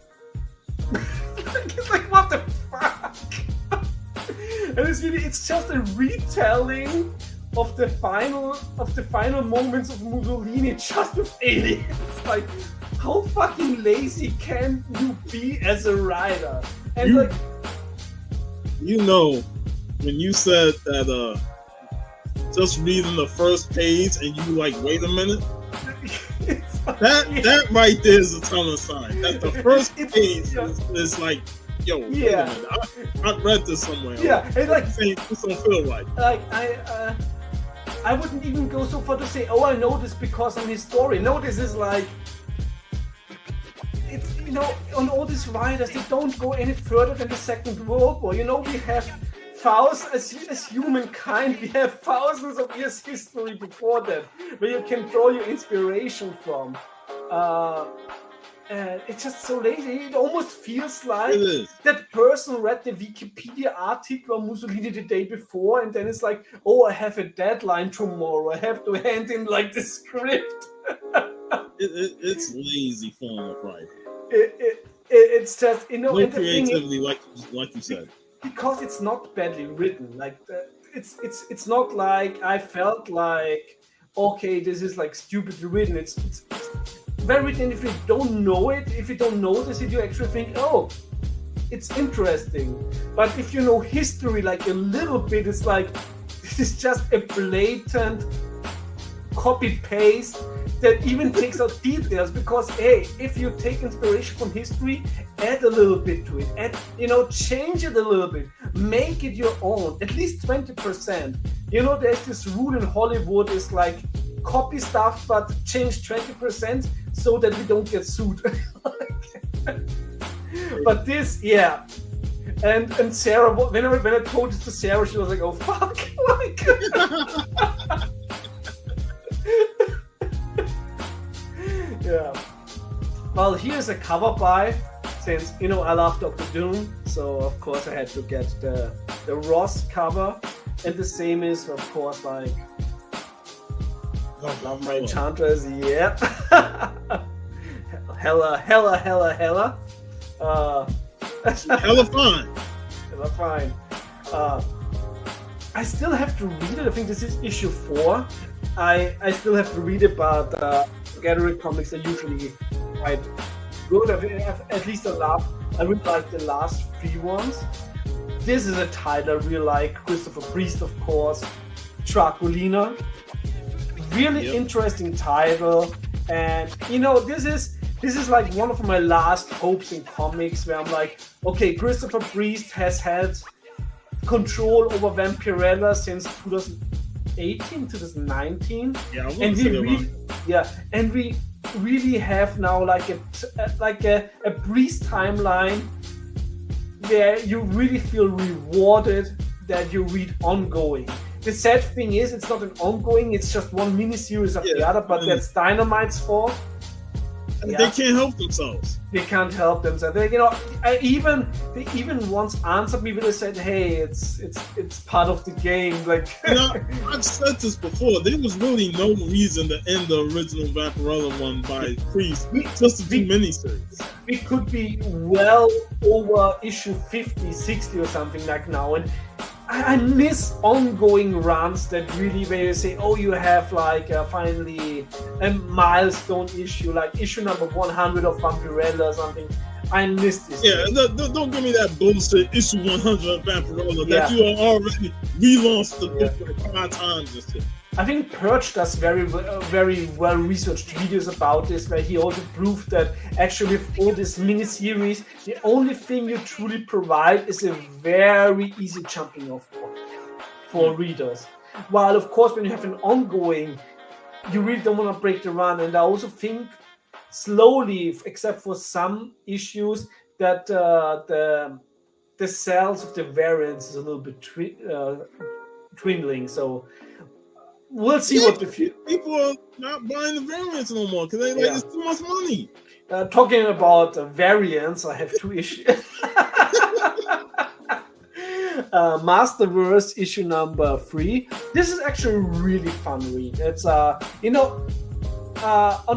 It's like, what the fuck? And it's just a retelling of the final moments of Mussolini just with aliens. How fucking lazy can you be as a writer? And when you said that just reading the first page and you wait a minute, that right there is a ton of sign. That the first page is like, yo, wait a minute. I read this somewhere. Yeah, it's this don't feel right. I wouldn't even go so far to say, I know this because I'm a historian. No, this is it's on all these writers, they don't go any further than the Second World War. We have as humankind, we have thousands of years history before that, where you can draw your inspiration from. And it's just so lazy. It almost feels It like is. that person read the Wikipedia article on Mussolini the day before, and then it's like, oh, I have a deadline tomorrow. I have to hand in like the script. It's lazy form of writing. It's just, you know, No and the thing is, creativity, like you said. because it's not badly written. Like it's not like I felt like, okay, this is like stupidly written. It's well written. If you don't know it, if you don't notice it, you actually think, oh, it's interesting. But if you know history like a little bit, it's like this is just a blatant copy paste that even takes out details. Because hey, if you take inspiration from history, add a little bit to it, and you know, change it a little bit, make it your own, at least 20%. You know, there's this rule in Hollywood, is like copy stuff but change 20% so that we don't get sued. But this, yeah. And Sarah, when I told this to Sarah, she was like, oh fuck. Like, yeah. Well, here's a cover by, since you know I love Doctor Doom, so of course I had to get the Ross cover, and the same is of course like love my Enchantress, yeah. hella. Hella fine. Hella fine. I still have to read it. I think this is issue 4. I still have to read it, but Gallery comics are usually quite good. At least I really like the last 3 ones. This is a title I really like. Christopher Priest, of course. Draculina. Really interesting title. And you know, this is like one of my last hopes in comics, where I'm like, okay, Christopher Priest has had control over Vampirella since 2018, 2019. Yeah, and we really have now like a Priest timeline where you really feel rewarded that you read ongoing. The sad thing is, it's not an ongoing; it's just one mini-series after the other. But that's Dynamite's fault. Yeah. They can't help themselves. They can't help themselves. They even once answered me when they said, "Hey, it's part of the game." Like, you know, I've said this before. There was really no reason to end the original Vampirella one by Priest just to do miniseries. We could be well over issue 50, 60 or something like now, and I miss ongoing runs that really, where you say, oh, you have like finally a milestone issue, like issue number 100 of Vampirella or something. I miss this. Yeah, don't give me that bullshit issue 100 of Vampirella that you have already relaunched the book like 5 times and shit. I think Purge does very well researched videos about this, where he also proved that actually with all this miniseries, the only thing you truly provide is a very easy jumping off point for readers. While of course when you have an ongoing, you really don't want to break the run. And I also think slowly, except for some issues, that the sales of the variants is a little bit dwindling. So we'll see what the future. People are not buying the variants no more because they like it's too much money. Talking about variants, I have 2 issues. Masterverse issue number 3. This is actually a really fun read. It's on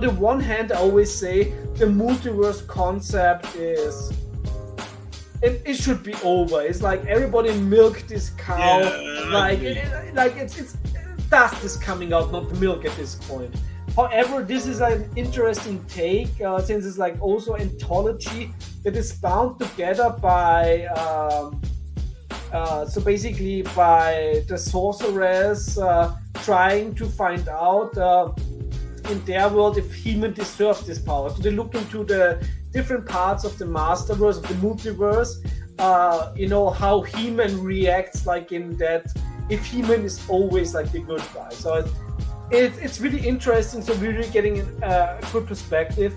the one hand, I always say the multiverse concept is. It should be over. It's like everybody milked this cow. It's dust is coming out, not milk at this point. However, this is an interesting take, since it's like also anthology that is bound together by so basically by the sorceress trying to find out in their world if He-Man deserves this power. So they look into the different parts of the Masterverse, of the multiverse, how He-Man reacts, like in that, if He-Man is always like the good guy. So it's really interesting. So we're really getting a good perspective.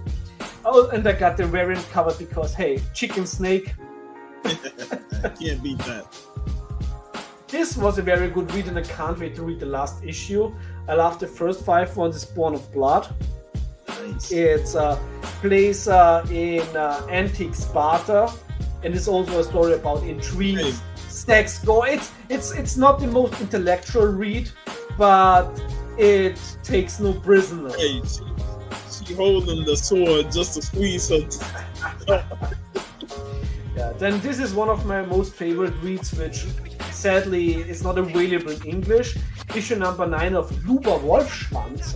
Oh, and I got the variant cover because, hey, Chicken Snake. Can't beat that. This was a very good read, and I can't wait to read the last issue. I love the first 5 ones. Is Born of Blood. Nice. It's plays in antique Sparta, and it's also a story about intrigues, sex, go. It's not the most intellectual read, but it takes no prisoners. Hey, she holding the sword just to squeeze her. Yeah, then this is one of my most favorite reads, which sadly is not available in English. Issue number 9 of Luber Wolfschwanz.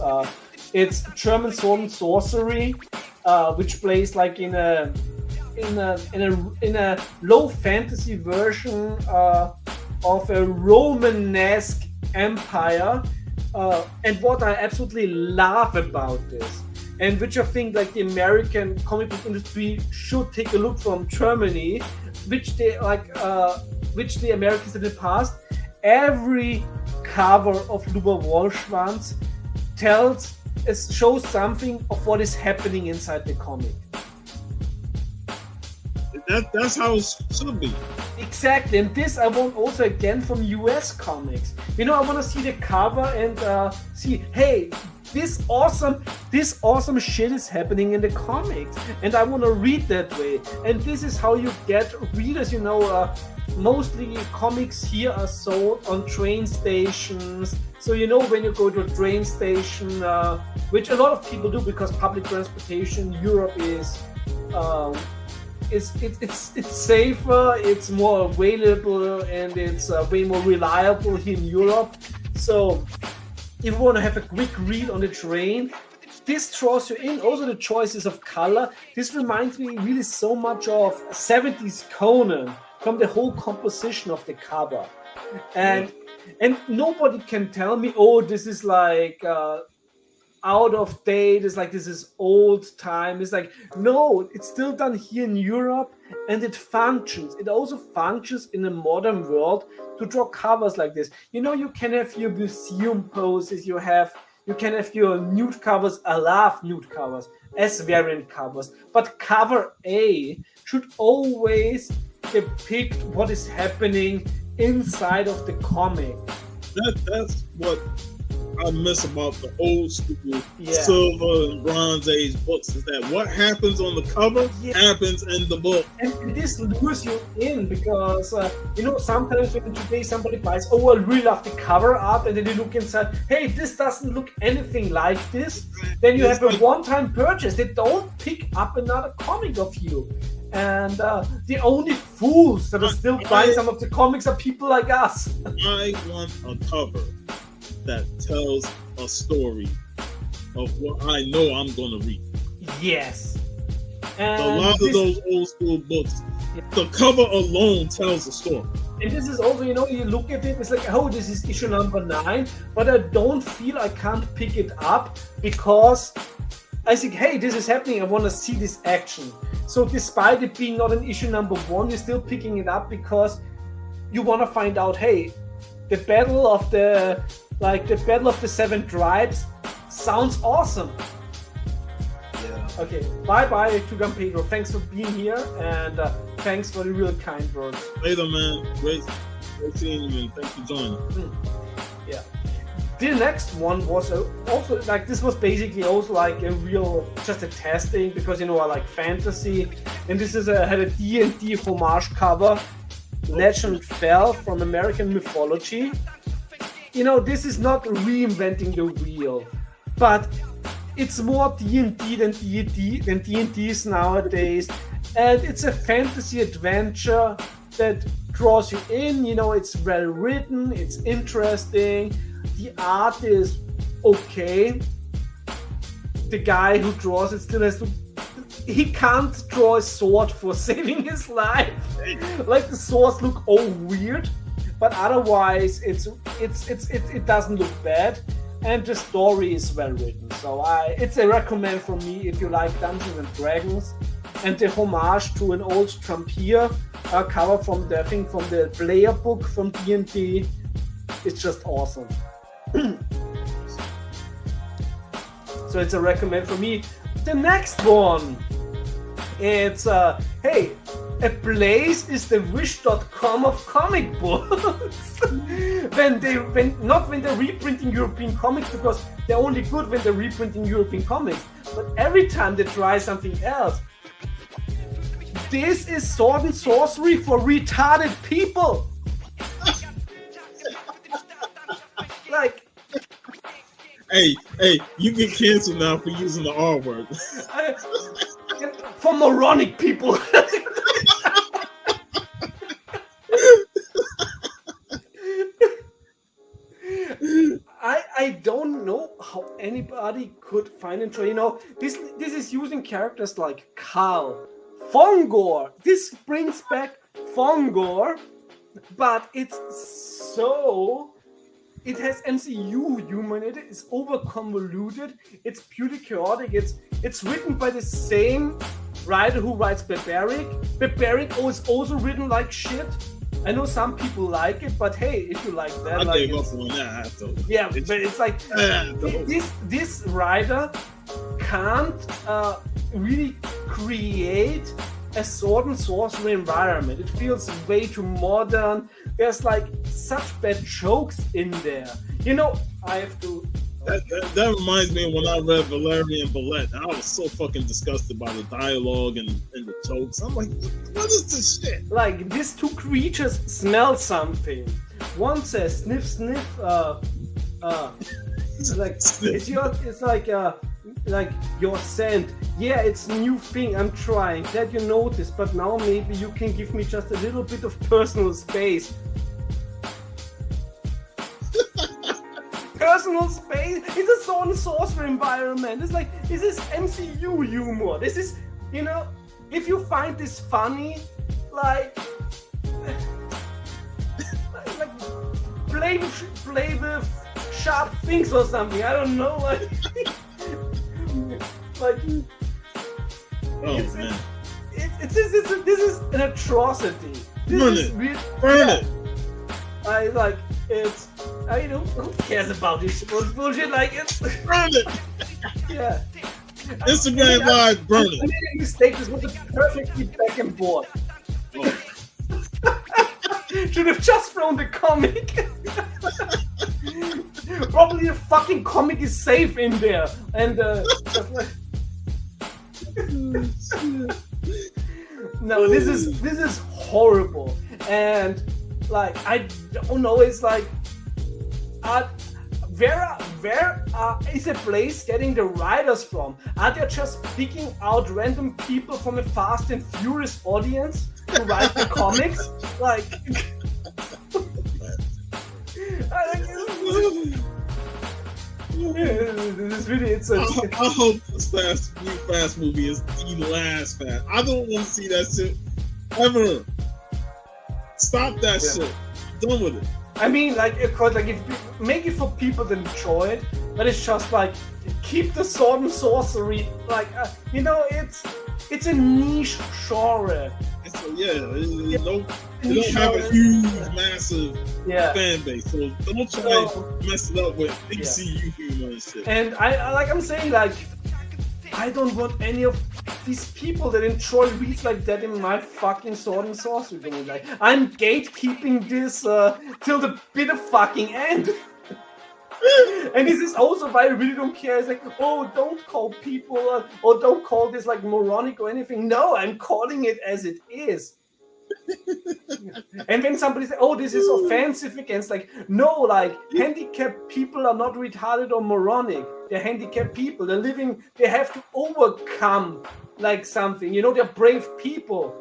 It's German sword and sorcery, which plays like in a low fantasy version of a Romanesque empire. And what I absolutely love about this, and which I think like the American comic book industry should take a look from Germany, which the Americans did in the past. Every cover of Luber Wolfschwanz shows something of what is happening inside the comic. That's how it should be. Exactly, and this I want also again from US comics. I want to see the cover and see, hey, this awesome shit is happening in the comics, and I want to read that way. And this is how you get readers. Mostly comics here are sold on train stations. So when you go to a train station, which a lot of people do because public transportation in Europe is. It's safer, it's more available, and it's way more reliable here in Europe. So if you want to have a quick read on the train, this draws you in. Also the choices of color. This reminds me really so much of 70s Conan from the whole composition of the cover. And nobody can tell me, oh, this is like out of date, it's like this is old time. It's like, no, it's still done here in Europe, and it functions. It also functions in a modern world to draw covers like this. You can have your museum poses, you can have your nude covers. I love nude covers as variant covers, but cover A should always depict what is happening inside of the comic. That's what I miss about the old school silver and bronze age books, is that what happens on the cover happens in the book. And this lures you in because, sometimes when today somebody buys, oh, I really love the cover art, and then you look inside, hey, this doesn't look anything like this. Then you have a one-time purchase. They don't pick up another comic of you. And the only fools that are still buying some of the comics are people like us. I want a cover that tells a story of what I know I'm going to read. Yes. And a lot of those old school books, the cover alone tells a story. And this is also, you look at it, it's like, oh, this is issue number 9, but I don't feel I can't pick it up because I think, hey, this is happening, I want to see this action. So despite it being not an issue number 1, you're still picking it up because you want to find out, hey, the battle of the Seven Tribes sounds awesome. Yeah. Okay, bye to Pedro. Thanks for being here, and thanks for the real kind words. Later, man. Great seeing you, and thanks for joining. Yeah. The next one was also like, this was basically also like a real, just a testing, because I like fantasy, and this had a D&D homage cover. Legend fell from American mythology. This is not reinventing the wheel, but it's more D&D than D&Ds nowadays, and it's a fantasy adventure that draws you in. It's well written, it's interesting, the art is okay. The guy who draws it still has to. He can't draw a sword for saving his life. Like, the swords look all weird, but otherwise it doesn't look bad, and the story is well written. So it's a recommend for me if you like Dungeons and Dragons, and the homage to an old Trampier cover from the player book from D&D. It's just awesome. So it's a recommend for me. The next one, it's hey, a place is the wish.com of comic books. when they're reprinting European comics, because they're only good when they're reprinting European comics. But every time they try something else, this is sword and sorcery for retarded people. Like, hey, you get canceled now for using the R word. For moronic people. I don't know how anybody could find intro. You know, this is using characters like Carl, Fongor. This brings back Fongor, but it's so. It has MCU humor in it. It's over convoluted. It's purely chaotic. It's written by the same writer who writes Barbaric. Barbaric is also written like shit. I know some people like it, but hey, if you like that, I gave up on that. Yeah, but it's like this writer can't really create a sword and sorcery environment. It feels way too modern. There's like such bad jokes in there. You know, I have to. That reminds me of when I read Valerian Ballet. I was so fucking disgusted by the dialogue and the jokes. I'm like, what is this shit? Like, these two creatures smell something. One says sniff sniff. Like it's like your scent. Yeah, it's a new thing. I'm trying. Glad you noticed, but now maybe you can give me just a little bit of personal space. Personal space. It's a sword and sorcery environment. It's like, this is MCU humor. This is, you know, if you find this funny, like play with sharp things or something. I don't know. Like Oh man. This is an atrocity. Burn it. I like it's. I don't. Who cares about this bullshit? Like it's. Burn it. Yeah. Instagram Live, burn it. I made a mistake. This was a perfectly back and forth. Oh. Should have just thrown the comic. Probably the fucking comic is safe in there, and no, this is horrible, and like I don't know. It's like, where is a place getting the writers from? Are they just picking out random people from a Fast and Furious audience to write the comics? Like, this is really, I hope this new Fast movie is the last Fast. I don't want to see that shit ever. Stop that shit. I'm done with it. I mean, like, of course, like, make it for people that enjoy it, but it's just like, keep the sword and sorcery, like, you know, it's a niche genre. They don't have a huge, massive fan base, so don't try and mess it up with MCU humor and shit. And I'm saying, like, I don't want any of these people that enjoy reads like that in my fucking sword and sorcery thing. Like, I'm gatekeeping this till the bitter fucking end. And this is also why I really don't care. It's like, oh, don't call people or don't call this like moronic or anything. No, I'm calling it as it is. And when somebody says, oh, this is offensive against, like, no, like, handicapped people are not retarded or moronic. They're handicapped people. They're living, they have to overcome like something. You know, they're brave people.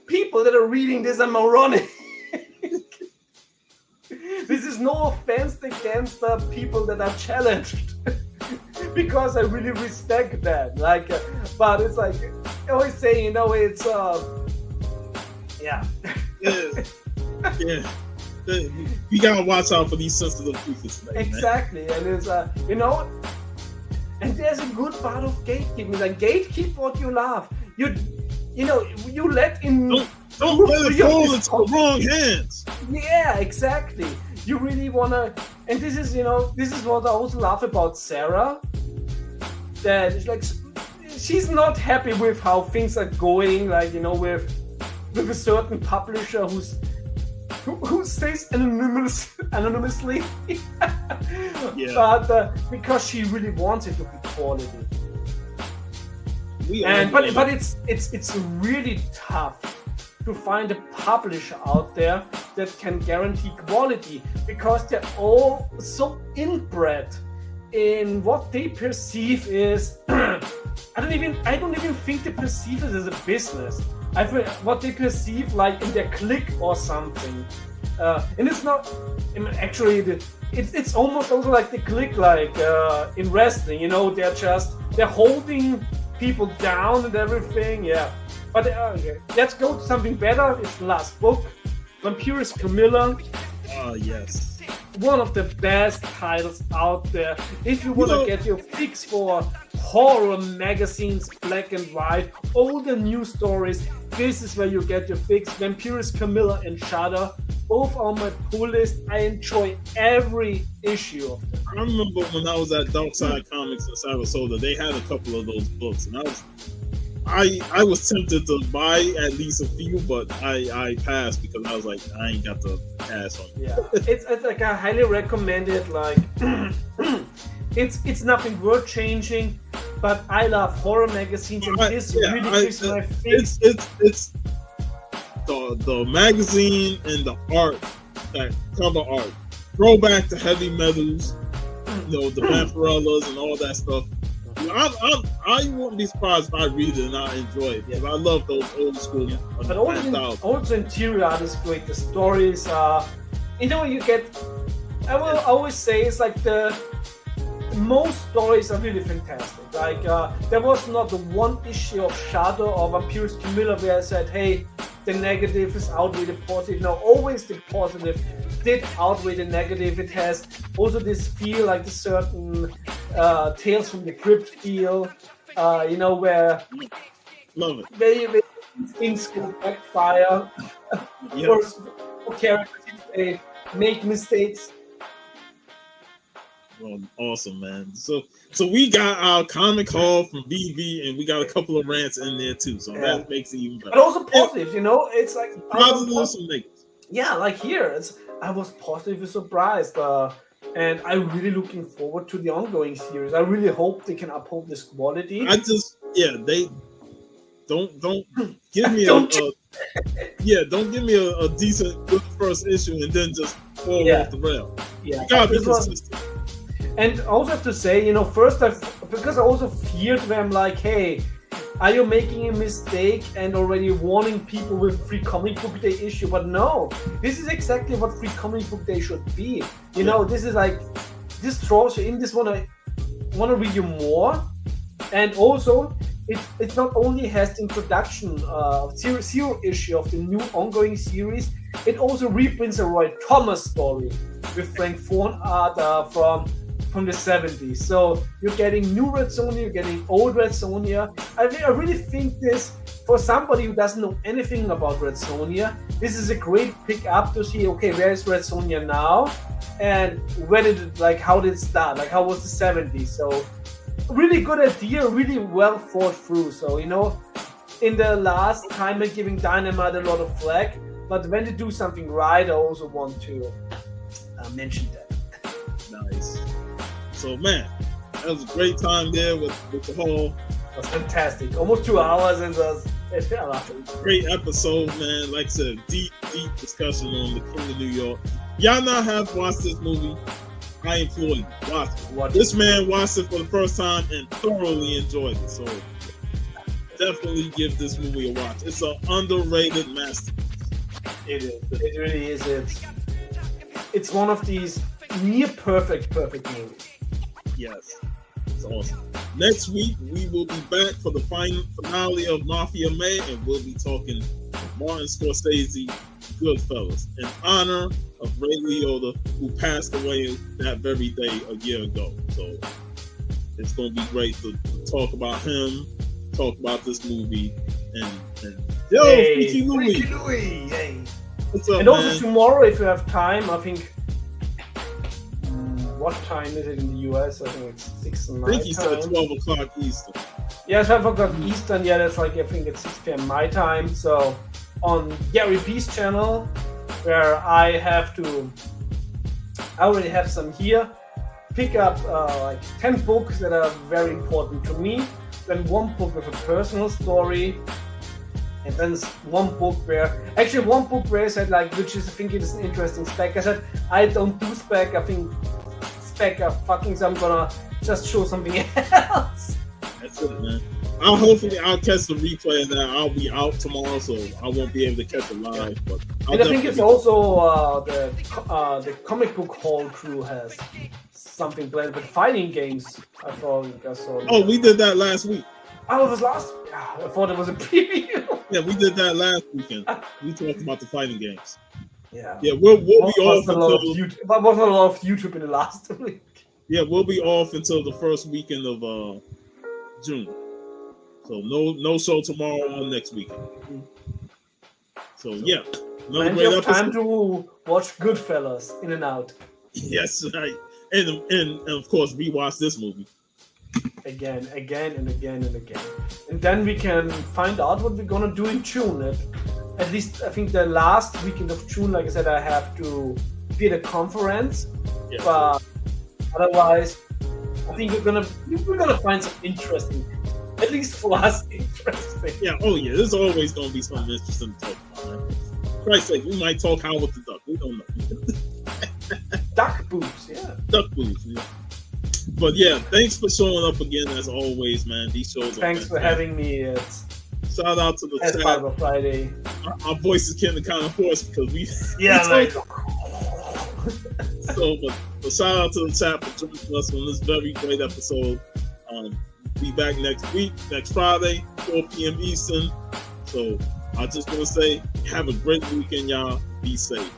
People that are reading this are moronic. This is no offense against the people that are challenged. Because I really respect that. Like, but it's like, I always say, you know, it's, yeah. You gotta watch out for these sensitive creatures. Exactly, man. And it's you know, and there's a good part of gatekeeping. Like, gatekeep what you love. You know, you let in. Don't let it fall into the wrong hands. Yeah, exactly. You really wanna, and this is, you know, this is what I also love about Sarah. That it's like, she's not happy with how things are going. Like, you know, with a certain publisher who stays anonymously, but because she really wants it to be quality. But it's really tough to find a publisher out there that can guarantee quality, because they're all so inbred in what they perceive is I don't even think they perceive it as a business. What they perceive like in their clique or something, and it's not. I mean, actually, it's almost also like the clique, like in wrestling. They're holding people down and everything. Yeah, but let's go to something better. It's the last book, Vampirus Camilla. Oh yes. One of the best titles out there. If you want to get your fix for horror magazines, black and white, all the news stories, this is where you get your fix. Vampirus Camilla and Shudder, both on my pull list. I enjoy every issue of them. I remember when I was at Dark Side Comics in Sarasota, they had a couple of those books, and I was tempted to buy at least a few, but I passed because I was like, I ain't got the cash on it. Yeah, it's like I highly recommend it. Like, it's nothing worth changing, but I love horror magazines, and this really gives my face. It's the magazine and the art, that cover art, throwback to heavy metals, the Vampirellas and all that stuff. I wouldn't be surprised if I read it and I enjoy it, because I love those old school. But also interior art is great. The stories are, you get. I will always say it's like most stories are really fantastic. Like there was not the one issue of Shadow or Vampirus Camilla where I said, hey, the negative is outweigh the positive. No, always the positive did outweigh the negative. It has also this feel, like the certain Tales from the Crypt feel, where love it. Very things can backfire. For characters if they make mistakes. Well, awesome, man. So we got our comic haul from BB, and we got a couple of rants in there too. So that makes it even better. But also positive, it's like positive, some negatives. Yeah, like here, I was positively surprised, and I'm really looking forward to the ongoing series. I really hope they can uphold this quality. They don't give me don't give me a decent good first issue and then just fall off the rail. Yeah, you gotta be consistent. And also have to say, first because I also feared them, like, hey, are you making a mistake and already warning people with Free Comic Book Day issue? But no, this is exactly what Free Comic Book Day should be. This is like, this draws you in. This wanna read you more, and also it not only has the introduction of zero issue of the new ongoing series, it also reprints a Roy Thomas story with Frank Thorne art from the 70s. So you're getting new Red Sonja, you're getting old Red Sonja. I really think this, for somebody who doesn't know anything about Red Sonja, this is a great pick up to see, okay, where is Red Sonja now? And how did it start? Like, how was the 70s? So really good idea, really well thought through. So, in the last time I'm giving Dynamite a lot of flack, but when they do something right, I also want to mention that. Nice. So, man, that was a great time there with the whole. That's fantastic. Almost 2 hours and great episode, man. Like I said, deep discussion on the King of New York. Y'all not have watched this movie, I implore you, watch it. This man watched it for the first time and thoroughly enjoyed it. So definitely give this movie a watch. It's an underrated masterpiece. It is. It really is. It's one of these near perfect movies. Yes. It's awesome. Next week, we will be back for the finale of Mafia May, and we'll be talking Martin Scorsese, Goodfellas, in honor of Ray Liotta, who passed away that very day a year ago. So it's going to be great to talk about him, talk about this movie, and Freaky Louie. Hey. What's up, and also man? Tomorrow, if you have time, I think. What time is it in the US? I think it's 6 and 9. I think he said 12 o'clock Eastern. Yeah, 12 o'clock Eastern. Yeah, that's like, I think it's 6 p.m. my time. So on Gary B's channel, where I already have some here, pick up like 10 books that are very important to me. then one book with a personal story, and then one book where I said like, which is I think it is an interesting spec. I said I don't do spec. I think spec are fucking. So I'm gonna just show something else. That's it, man. Hopefully I'll catch the replay of that. I'll be out tomorrow, so I won't be able to catch it live. But and I think it's also the comic book hall crew has something planned, but fighting games. I saw. Oh, we did that last week. Oh, it was last. I thought it was a preview. Yeah, we did that last weekend. We talked about the fighting games. Yeah. Yeah, we'll be off until. But wasn't a lot of YouTube in the last week. Yeah, we'll be off until the first weekend of June. So no show tomorrow or next weekend. So yeah, another great episode. Time to watch Goodfellas in and out. Yes, right. And of course rewatch this movie. Again. And then we can find out what we're gonna do in June. At least I think the last weekend of June, like I said, I have to be at a conference. Yeah. But otherwise, I think we're gonna find some interesting, at least for us, interesting. Yeah, oh yeah, there's always gonna be something interesting to talk about, man. For Christ's sake, we might talk Howard the Duck. We don't know. Duck boobs, yeah. Duck boobs, yeah. But yeah, thanks for showing up again as always, man. These shows are Thanks for having me. Shout out to the chat. Part of Friday. Our voice is getting kind of hoarse because we like. But shout out to the chat for joining us on this very great episode. Be back next week, next Friday, 4 p.m. Eastern. So I just want to say, have a great weekend, y'all. Be safe.